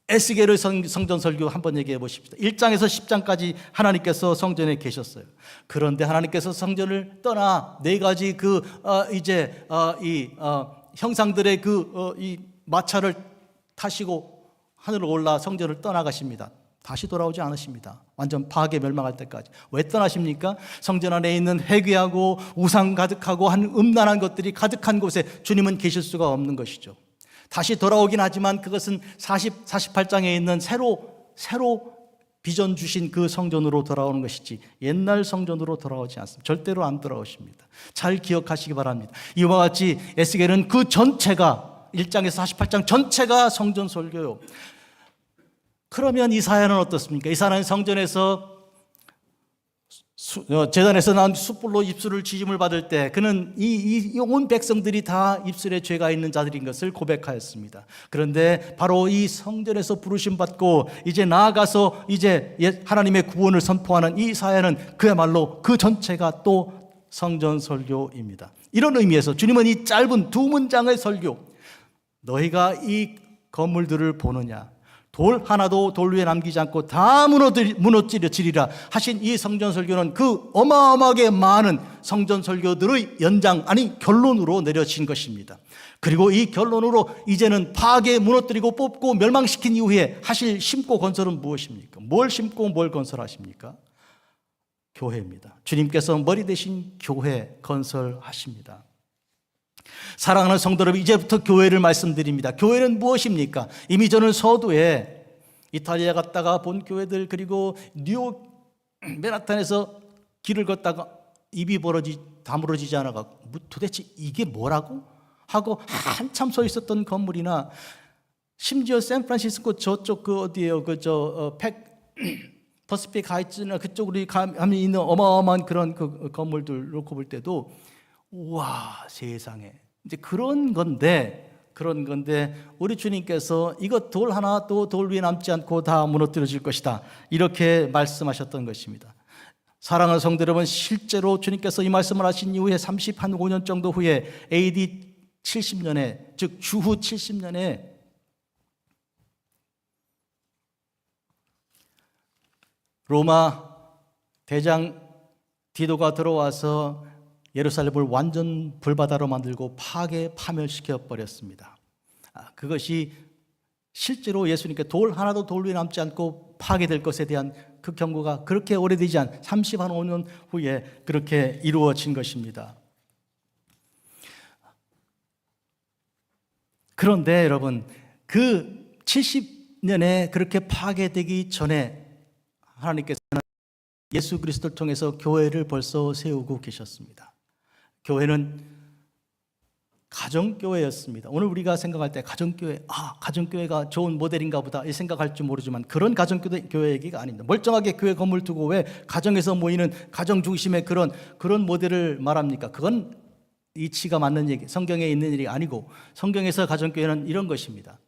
에스겔의 성전 설교 한번 얘기해 보십시다. 1장에서 10장까지 하나님께서 성전에 계셨어요. 그런데 하나님께서 성전을 떠나 4가지 형상들의 이 마차를 타시고 하늘로 올라 성전을 떠나가십니다. 다시 돌아오지 않으십니다. 완전 파괴 멸망할 때까지. 왜 떠나십니까? 성전 안에 있는 회귀하고 우상 가득하고 한 음란한 것들이 가득한 곳에 주님은 계실 수가 없는 것이죠. 다시 돌아오긴 하지만 그것은 48장에 있는 새로 비전 주신 그 성전으로 돌아오는 것이지 옛날 성전으로 돌아오지 않습니다. 절대로 안 돌아오십니다. 잘 기억하시기 바랍니다. 이와 같이 에스겔은 그 전체가 1장에서 48장 전체가 성전 설교요. 그러면 이사야는 어떻습니까? 이사야는 성전에서 제단에서 나온 숯불로 입술을 지짐을 받을 때 그는 이 온 백성들이 다 입술에 죄가 있는 자들인 것을 고백하였습니다. 그런데 바로 이 성전에서 부르심 받고 이제 나아가서 이제 하나님의 구원을 선포하는 이 이사야는 그야말로 그 전체가 또 성전 설교입니다. 이런 의미에서 주님은 이 짧은 두 문장의 설교, 너희가 이 건물들을 보느냐, 돌 하나도 돌 위에 남기지 않고 다 무너뜨리리라 하신 이 성전 설교는 그 어마어마하게 많은 성전 설교들의 연장, 아니 결론으로 내려진 것입니다. 그리고 이 결론으로 이제는 파괴, 무너뜨리고 뽑고 멸망시킨 이후에 하실 심고 건설은 무엇입니까? 뭘 심고 뭘 건설하십니까? 교회입니다. 주님께서 머리 대신 교회 건설하십니다. 사랑하는 성도 여러분, 이제부터 교회를 말씀드립니다. 교회는 무엇입니까? 이미 저는 서두에 이탈리아 갔다가 본 교회들, 그리고 뉴욕 맨하탄에서 길을 걷다가 입이 다물어지지 않아가 도대체 이게 뭐라고? 하고 한참 서 있었던 건물이나 심지어 샌프란시스코 저쪽 어디예요? 퍼시픽 하이츠나 그쪽으로 가면 있는 어마어마한 그런 그 건물들 놓고 볼 때도 우와, 세상에. 이제 그런 건데 우리 주님께서 이것 돌 하나 또 돌 위에 남지 않고 다 무너뜨려질 것이다, 이렇게 말씀하셨던 것입니다. 사랑하는 성도 여러분, 실제로 주님께서 이 말씀을 하신 이후에 35년 정도 후에 AD 70년에, 즉 주후 70년에 로마 대장 디도가 들어와서 예루살렘을 완전 불바다로 만들고 파멸시켜 버렸습니다. 그것이 실제로 예수님께 돌 하나도 돌 위에 남지 않고 파괴될 것에 대한 그 경고가 그렇게 오래되지 않은 35년 후에 그렇게 이루어진 것입니다. 그런데 여러분, 그 70년에 그렇게 파괴되기 전에 하나님께서는 예수 그리스도를 통해서 교회를 벌써 세우고 계셨습니다. 교회는 가정교회였습니다. 오늘 우리가 생각할 때 가정교회가 좋은 모델인가 보다 이 생각할지 모르지만 그런 가정교회 얘기가 아닙니다. 멀쩡하게 교회 건물 두고 왜 가정에서 모이는 가정 중심의 그런 모델을 말합니까? 그건 이치가 맞는 얘기, 성경에 있는 일이 아니고, 성경에서 가정교회는 이런 것입니다.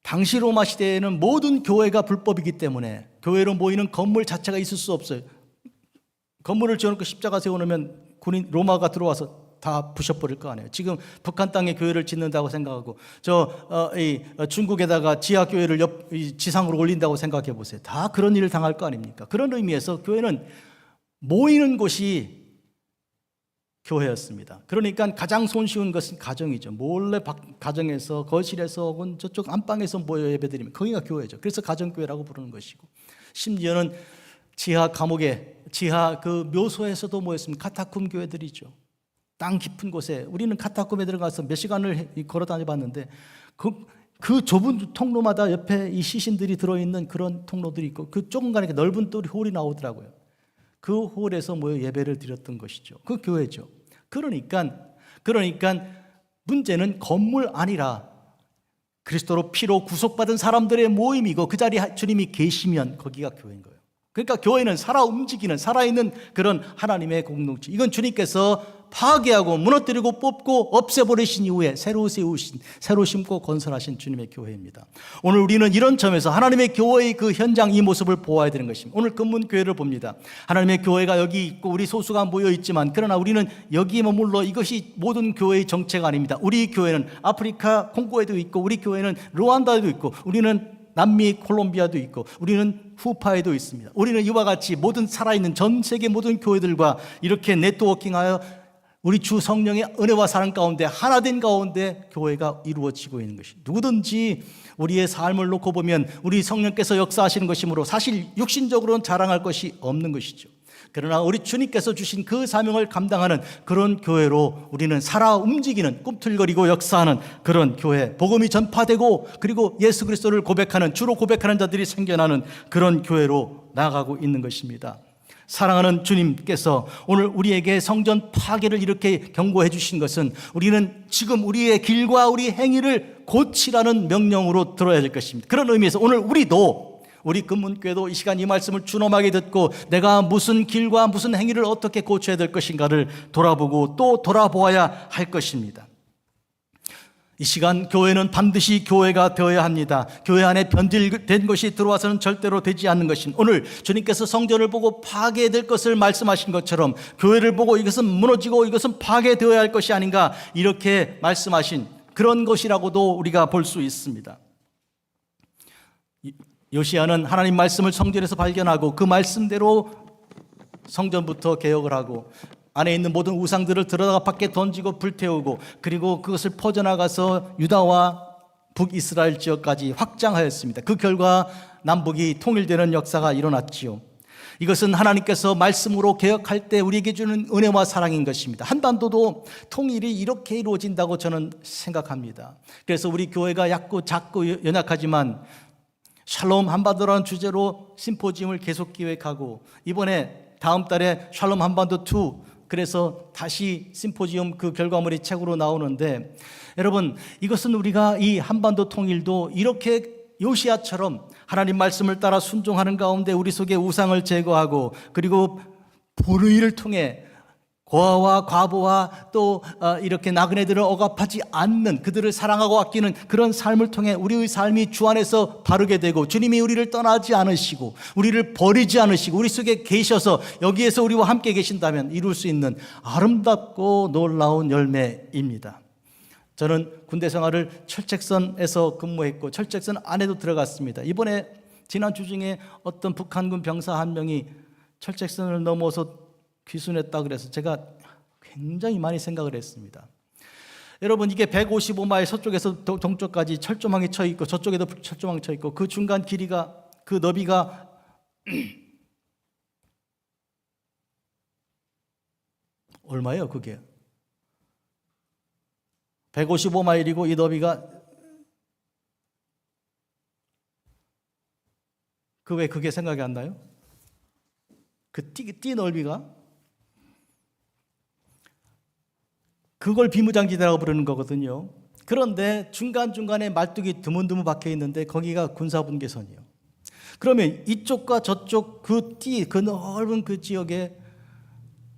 당시 로마 시대에는 모든 교회가 불법이기 때문에 교회로 모이는 건물 자체가 있을 수 없어요. 건물을 지어놓고 십자가 세워놓으면 로마가 들어와서 다 부셔버릴 거 아니에요. 지금 북한 땅에 교회를 짓는다고 생각하고 중국에다가 지하교회를 지상으로 올린다고 생각해 보세요. 다 그런 일을 당할 거 아닙니까? 그런 의미에서 교회는 모이는 곳이 교회였습니다. 그러니까 가장 손쉬운 것은 가정이죠. 몰래 가정에서, 거실에서 혹은 저쪽 안방에서 모여 예배드리면 거기가 교회죠. 그래서 가정교회라고 부르는 것이고, 심지어는 지하 감옥에, 지하 그 묘소에서도 모였습니다. 카타콤 교회들이죠. 땅 깊은 곳에, 우리는 카타콤에 들어가서 몇 시간을 걸어 다녀봤는데 그 좁은 통로마다 옆에 이 시신들이 들어있는 그런 통로들이 있고, 그 조금 가니까 넓은 또 홀이 나오더라고요. 그 홀에서 모여 예배를 드렸던 것이죠. 그 교회죠. 그러니까 문제는 건물 아니라 그리스도로 피로 구속받은 사람들의 모임이고, 그 자리에 주님이 계시면 거기가 교회인 거예요. 그러니까 교회는 움직이는 살아있는 그런 하나님의 공동체. 이건 주님께서 파괴하고 무너뜨리고 뽑고 없애버리신 이후에 새로 세우신, 새로 심고 건설하신 주님의 교회입니다. 오늘 우리는 이런 점에서 하나님의 교회의 그 현장, 이 모습을 보아야 되는 것입니다. 오늘 금문교회를 봅니다. 하나님의 교회가 여기 있고 우리 소수가 모여 있지만, 그러나 우리는 여기에 머물러 이것이 모든 교회의 정체가 아닙니다. 우리 교회는 아프리카 콩고에도 있고, 우리 교회는 루안다에도 있고, 우리는 남미 콜롬비아도 있고, 우리는 후파에도 있습니다. 우리는 이와 같이 모든 살아있는 전 세계 모든 교회들과 이렇게 네트워킹하여 우리 주 성령의 은혜와 사랑 가운데 하나된 가운데 교회가 이루어지고 있는 것이, 누구든지 우리의 삶을 놓고 보면 우리 성령께서 역사하시는 것이므로 사실 육신적으로는 자랑할 것이 없는 것이죠. 그러나 우리 주님께서 주신 그 사명을 감당하는 그런 교회로 우리는 살아 움직이는, 꿈틀거리고 역사하는 그런 교회, 복음이 전파되고 그리고 예수 그리스도를 고백하는, 주로 고백하는 자들이 생겨나는 그런 교회로 나아가고 있는 것입니다. 사랑하는 주님께서 오늘 우리에게 성전 파괴를 이렇게 경고해 주신 것은 우리는 지금 우리의 길과 우리 행위를 고치라는 명령으로 들어야 될 것입니다. 그런 의미에서 오늘 우리 금문교회도 이 시간 이 말씀을 준엄하게 듣고 내가 무슨 길과 무슨 행위를 어떻게 고쳐야 될 것인가를 돌아보고 또 돌아보아야 할 것입니다. 이 시간 교회는 반드시 교회가 되어야 합니다. 교회 안에 변질된 것이 들어와서는 절대로 되지 않는 것입니다. 오늘 주님께서 성전을 보고 파괴될 것을 말씀하신 것처럼 교회를 보고 이것은 무너지고 이것은 파괴되어야 할 것이 아닌가, 이렇게 말씀하신 그런 것이라고도 우리가 볼 수 있습니다. 요시야는 하나님 말씀을 성전에서 발견하고 그 말씀대로 성전부터 개혁을 하고 안에 있는 모든 우상들을 들어다가 밖에 던지고 불태우고 그리고 그것을 퍼져나가서 유다와 북이스라엘 지역까지 확장하였습니다. 그 결과 남북이 통일되는 역사가 일어났지요. 이것은 하나님께서 말씀으로 개혁할 때 우리에게 주는 은혜와 사랑인 것입니다. 한반도도 통일이 이렇게 이루어진다고 저는 생각합니다. 그래서 우리 교회가 작고 연약하지만 샬롬 한반도라는 주제로 심포지움을 계속 기획하고 이번에 다음 달에 샬롬 한반도 2, 그래서 다시 심포지움 그 결과물이 책으로 나오는데, 여러분 이것은 우리가 이 한반도 통일도 이렇게 요시야처럼 하나님 말씀을 따라 순종하는 가운데 우리 속에 우상을 제거하고 그리고 불의를 통해 고아와 과부와 또 이렇게 나그네들을 억압하지 않는, 그들을 사랑하고 아끼는 그런 삶을 통해 우리의 삶이 주 안에서 바르게 되고 주님이 우리를 떠나지 않으시고 우리를 버리지 않으시고 우리 속에 계셔서 여기에서 우리와 함께 계신다면 이룰 수 있는 아름답고 놀라운 열매입니다. 저는 군대 생활을 철책선에서 근무했고 철책선 안에도 들어갔습니다. 이번에 지난주 중에 어떤 북한군 병사 한 명이 철책선을 넘어서 귀순했다 그래서 제가 굉장히 많이 생각을 했습니다. 여러분 이게 155마일 서쪽에서 동쪽까지 철조망이 쳐 있고 저쪽에도 철조망이 쳐 있고 그 중간 길이가, 그 너비가 얼마예요 그게? 155마일이고 이 너비가 왜 그게 생각이 안 나요? 그 띠 넓이가? 그걸 비무장지대라고 부르는 거거든요. 그런데 중간중간에 말뚝이 드문드문 박혀 있는데 거기가 군사분계선이에요. 그러면 이쪽과 저쪽 그 넓은 그 지역에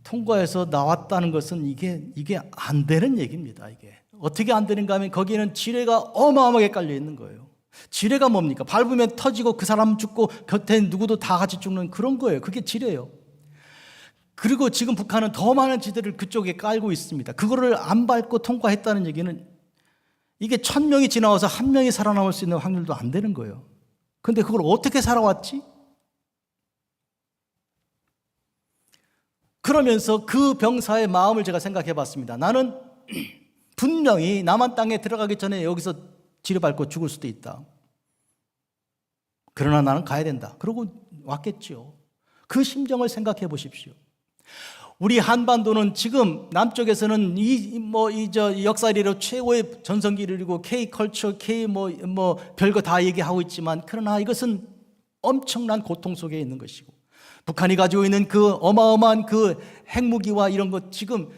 통과해서 나왔다는 것은 이게 안 되는 얘기입니다. 이게 어떻게 안 되는가 하면 거기에는 지뢰가 어마어마하게 깔려 있는 거예요. 지뢰가 뭡니까? 밟으면 터지고 그 사람 죽고 곁에 누구도 다 같이 죽는 그런 거예요. 그게 지뢰예요. 그리고 지금 북한은 더 많은 지대를 그쪽에 깔고 있습니다. 그거를 안 밟고 통과했다는 얘기는 이게 1000명이 지나와서 한 명이 살아남을 수 있는 확률도 안 되는 거예요. 그런데 그걸 어떻게 살아왔지? 그러면서 그 병사의 마음을 제가 생각해 봤습니다. 나는 분명히 남한 땅에 들어가기 전에 여기서 지뢰밟고 죽을 수도 있다. 그러나 나는 가야 된다. 그러고 왔겠죠. 그 심정을 생각해 보십시오. 우리 한반도는 지금 남쪽에서는 역사리로 최고의 전성기를 이루고 K-컬처, 별거 다 얘기하고 있지만 그러나 이것은 엄청난 고통 속에 있는 것이고 북한이 가지고 있는 그 어마어마한 그 핵무기와 이런 것 지금,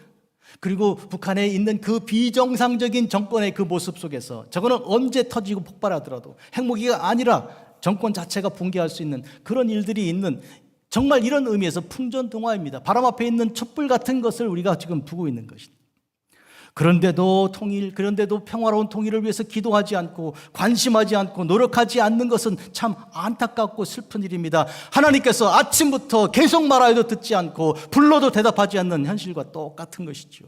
그리고 북한에 있는 그 비정상적인 정권의 그 모습 속에서 저거는 언제 터지고 폭발하더라도 핵무기가 아니라 정권 자체가 붕괴할 수 있는 그런 일들이 있는, 정말 이런 의미에서 풍전등화입니다. 바람 앞에 있는 촛불 같은 것을 우리가 지금 두고 있는 것입니다. 그런데도 평화로운 통일을 위해서 기도하지 않고 관심하지 않고 노력하지 않는 것은 참 안타깝고 슬픈 일입니다. 하나님께서 아침부터 계속 말하여도 듣지 않고 불러도 대답하지 않는 현실과 똑같은 것이죠.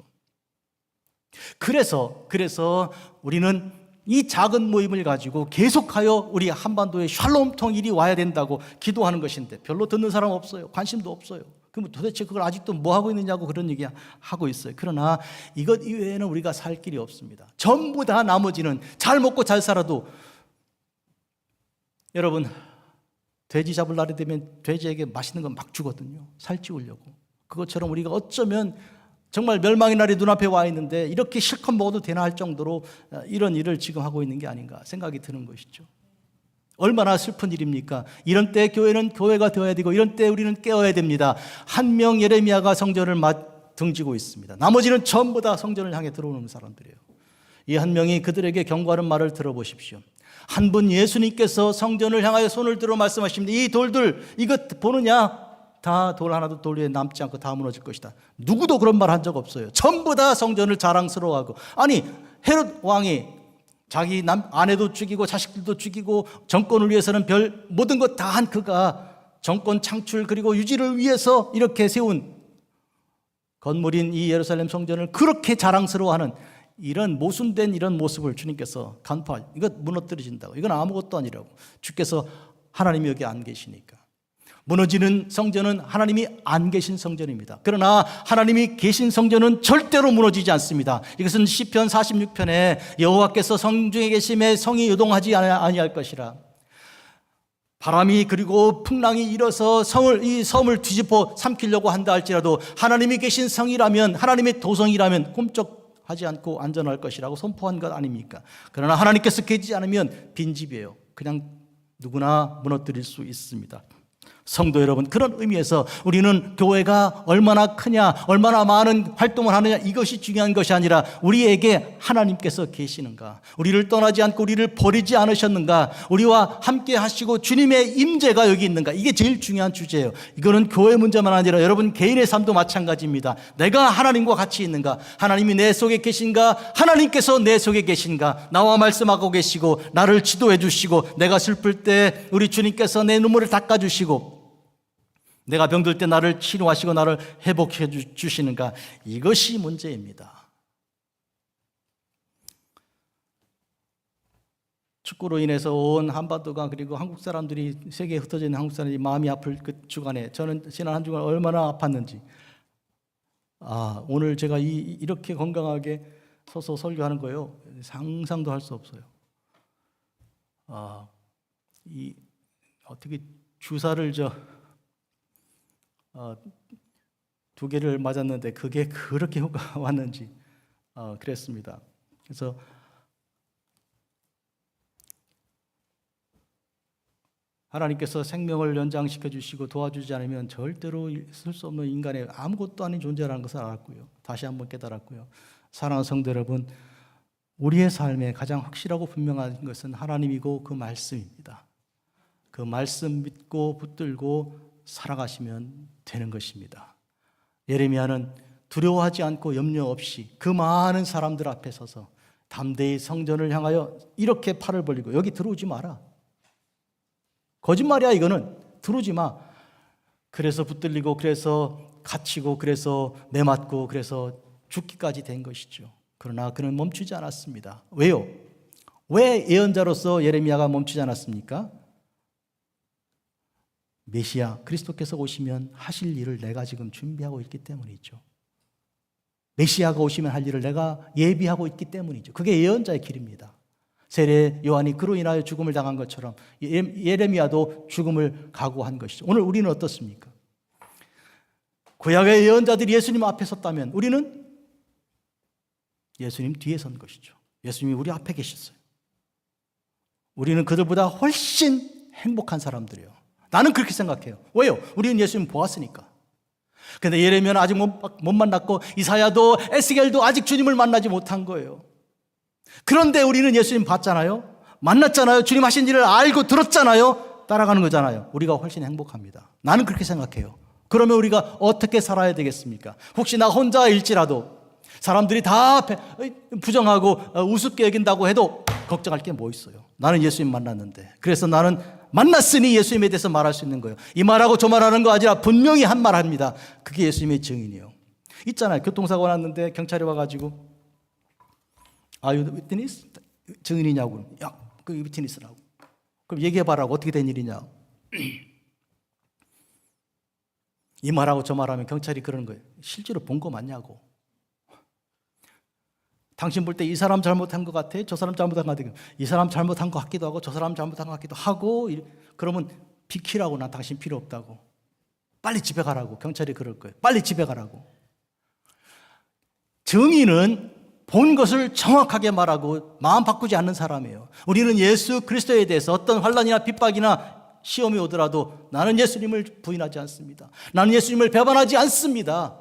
그래서 우리는 이 작은 모임을 가지고 계속하여 우리 한반도에 샬롬 통일이 와야 된다고 기도하는 것인데 별로 듣는 사람 없어요. 관심도 없어요. 그럼 도대체 그걸 아직도 뭐 하고 있느냐고 그런 얘기 하고 있어요. 그러나 이것 이외에는 우리가 살 길이 없습니다. 전부 다 나머지는 잘 먹고 잘 살아도, 여러분 돼지 잡을 날이 되면 돼지에게 맛있는 거 막 주거든요. 살찌우려고. 그것처럼 우리가 어쩌면 정말 멸망의 날이 눈앞에 와 있는데 이렇게 실컷 먹어도 되나 할 정도로 이런 일을 지금 하고 있는 게 아닌가 생각이 드는 것이죠. 얼마나 슬픈 일입니까? 이런 때 교회는 교회가 되어야 되고, 이런 때 우리는 깨어야 됩니다. 한 명 예레미야가 성전을 등지고 있습니다. 나머지는 전부 다 성전을 향해 들어오는 사람들이에요. 이 한 명이 그들에게 경고하는 말을 들어보십시오. 한 분 예수님께서 성전을 향하여 손을 들어 말씀하십니다. 이 돌들 이것 보느냐? 다 돌 하나도 돌 위에 남지 않고 다 무너질 것이다. 누구도 그런 말 한 적 없어요. 전부 다 성전을 자랑스러워하고, 아니 헤롯 왕이 자기 아내도 죽이고 자식들도 죽이고 정권을 위해서는 별 모든 것 다 한 그가 정권 창출 그리고 유지를 위해서 이렇게 세운 건물인 이 예루살렘 성전을 그렇게 자랑스러워하는 이런 모순된 이런 모습을 주님께서 간파하죠. 이것 무너뜨려진다고. 이건 아무것도 아니라고. 주께서 하나님이 여기 안 계시니까. 무너지는 성전은 하나님이 안 계신 성전입니다. 그러나 하나님이 계신 성전은 절대로 무너지지 않습니다. 이것은 시편 46편에 여호와께서 성중에 계심에 성이 요동하지 아니할 것이라. 바람이 그리고 풍랑이 일어서 이 섬을 뒤집어 삼키려고 한다 할지라도 하나님이 계신 성이라면, 하나님의 도성이라면 꿈쩍하지 않고 안전할 것이라고 선포한 것 아닙니까? 그러나 하나님께서 계시지 않으면 빈집이에요. 그냥 누구나 무너뜨릴 수 있습니다. 성도 여러분, 그런 의미에서 우리는 교회가 얼마나 크냐, 얼마나 많은 활동을 하느냐, 이것이 중요한 것이 아니라 우리에게 하나님께서 계시는가, 우리를 떠나지 않고 우리를 버리지 않으셨는가, 우리와 함께 하시고 주님의 임재가 여기 있는가, 이게 제일 중요한 주제예요. 이거는 교회 문제만 아니라 여러분 개인의 삶도 마찬가지입니다. 내가 하나님과 같이 있는가, 하나님이 내 속에 계신가, 하나님께서 내 속에 계신가, 나와 말씀하고 계시고 나를 지도해 주시고, 내가 슬플 때 우리 주님께서 내 눈물을 닦아 주시고, 내가 병들 때 나를 치료하시고 나를 회복해 주시는가, 이것이 문제입니다. 축구로 인해서 온 한반도가, 그리고 한국 사람들이, 세계에 흩어져 있는 한국 사람들이 마음이 아플 그 주간에 저는 지난 한 주간 얼마나 아팠는지, 오늘 제가 이렇게 건강하게 서서 설교하는 거예요. 상상도 할 수 없어요. 어떻게 주사를 2개를 맞았는데 그게 그렇게 효과가 왔는지 그랬습니다. 그래서 하나님께서 생명을 연장시켜 주시고 도와주지 않으면 절대로 쓸 수 없는 인간의 아무것도 아닌 존재라는 것을 알았고요. 다시 한번 깨달았고요. 사랑하는 성도 여러분, 우리의 삶에 가장 확실하고 분명한 것은 하나님이고 그 말씀입니다. 그 말씀 믿고 붙들고 살아가시면 되는 것입니다. 예레미야는 두려워하지 않고 염려 없이 그 많은 사람들 앞에 서서 담대히 성전을 향하여 이렇게 팔을 벌리고, 여기 들어오지 마라, 거짓말이야 이거는, 들어오지 마. 그래서 붙들리고, 그래서 갇히고, 그래서 매맞고, 그래서 죽기까지 된 것이죠. 그러나 그는 멈추지 않았습니다. 왜요? 왜 예언자로서 예레미야가 멈추지 않았습니까? 메시아 그리스도께서 오시면 하실 일을 내가 지금 준비하고 있기 때문이죠. 메시아가 오시면 할 일을 내가 예비하고 있기 때문이죠. 그게 예언자의 길입니다. 세례 요한이 그로 인하여 죽음을 당한 것처럼 예레미야도 죽음을 각오한 것이죠. 오늘 우리는 어떻습니까? 구약의 예언자들이 예수님 앞에 섰다면 우리는 예수님 뒤에 선 것이죠. 예수님이 우리 앞에 계셨어요. 우리는 그들보다 훨씬 행복한 사람들이에요. 나는 그렇게 생각해요. 왜요? 우리는 예수님 보았으니까. 근데 예레미야는 아직 못 만났고, 이사야도 에스겔도 아직 주님을 만나지 못한 거예요. 그런데 우리는 예수님 봤잖아요. 만났잖아요. 주님 하신 일을 알고 들었잖아요. 따라가는 거잖아요. 우리가 훨씬 행복합니다. 나는 그렇게 생각해요. 그러면 우리가 어떻게 살아야 되겠습니까? 혹시 나 혼자일지라도 사람들이 다 부정하고 우습게 여긴다고 해도 걱정할 게 뭐 있어요? 나는 예수님 만났는데. 그래서 나는 만났으니 예수님에 대해서 말할 수 있는 거예요. 이 말하고 저 말하는 거 아니라 분명히 한 말 합니다. 그게 예수님의 증인이에요. 있잖아요. 교통사고 났는데 경찰이 와가지고 Are you the witness? 증인이냐고. 야, 그 위트니스라고. 그럼 얘기해봐라고. 어떻게 된 일이냐. 이 말하고 저 말하면 경찰이 그러는 거예요. 실제로 본 거 맞냐고. 당신 볼 때 이 사람 잘못한 것 같아? 저 사람 잘못한 것 같아? 이 사람 잘못한 것 같기도 하고 저 사람 잘못한 것 같기도 하고. 그러면 비키라고. 난 당신 필요 없다고. 빨리 집에 가라고. 경찰이 그럴 거예요. 빨리 집에 가라고. 정의는 본 것을 정확하게 말하고 마음 바꾸지 않는 사람이에요. 우리는 예수 그리스도에 대해서 어떤 환난이나 핍박이나 시험이 오더라도 나는 예수님을 부인하지 않습니다. 나는 예수님을 배반하지 않습니다.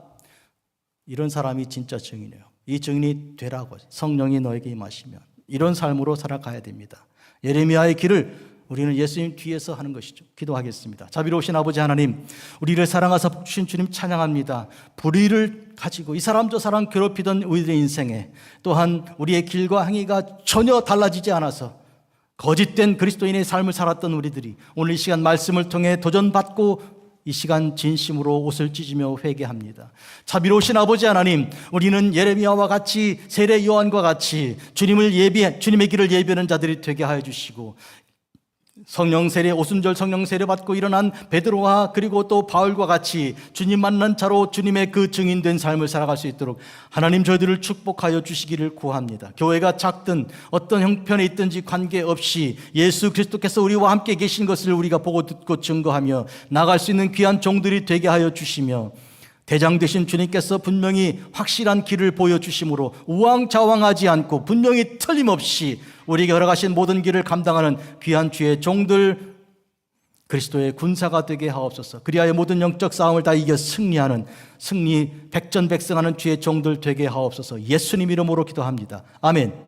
이런 사람이 진짜 증인이에요. 이 증인이 되라고 성령이 너에게 임하시면 이런 삶으로 살아가야 됩니다. 예레미야의 길을 우리는 예수님 뒤에서 하는 것이죠. 기도하겠습니다. 자비로우신 아버지 하나님, 우리를 사랑하사 복주신 주님 찬양합니다. 불의를 가지고 이 사람 저 사람 괴롭히던 우리들의 인생에 또한 우리의 길과 행위가 전혀 달라지지 않아서 거짓된 그리스도인의 삶을 살았던 우리들이 오늘 이 시간 말씀을 통해 도전받고 이 시간 진심으로 옷을 찢으며 회개합니다. 자비로우신 아버지 하나님, 우리는 예레미야와 같이 세례 요한과 같이 주님의 길을 예비하는 자들이 되게 하여 주시고 성령 세례, 오순절 성령 세례 받고 일어난 베드로와 그리고 또 바울과 같이 주님 만난 자로 주님의 그 증인된 삶을 살아갈 수 있도록 하나님 저희들을 축복하여 주시기를 구합니다. 교회가 작든 어떤 형편에 있든지 관계없이 예수 그리스도께서 우리와 함께 계신 것을 우리가 보고 듣고 증거하며 나갈 수 있는 귀한 종들이 되게 하여 주시며 대장 되신 주님께서 분명히 확실한 길을 보여주심으로 우왕좌왕하지 않고 분명히 틀림없이 우리에게 허락하신 모든 길을 감당하는 귀한 주의 종들 그리스도의 군사가 되게 하옵소서. 그리하여 모든 영적 싸움을 다 이겨 승리하는 백전백승하는 주의 종들 되게 하옵소서. 예수님 이름으로 기도합니다. 아멘.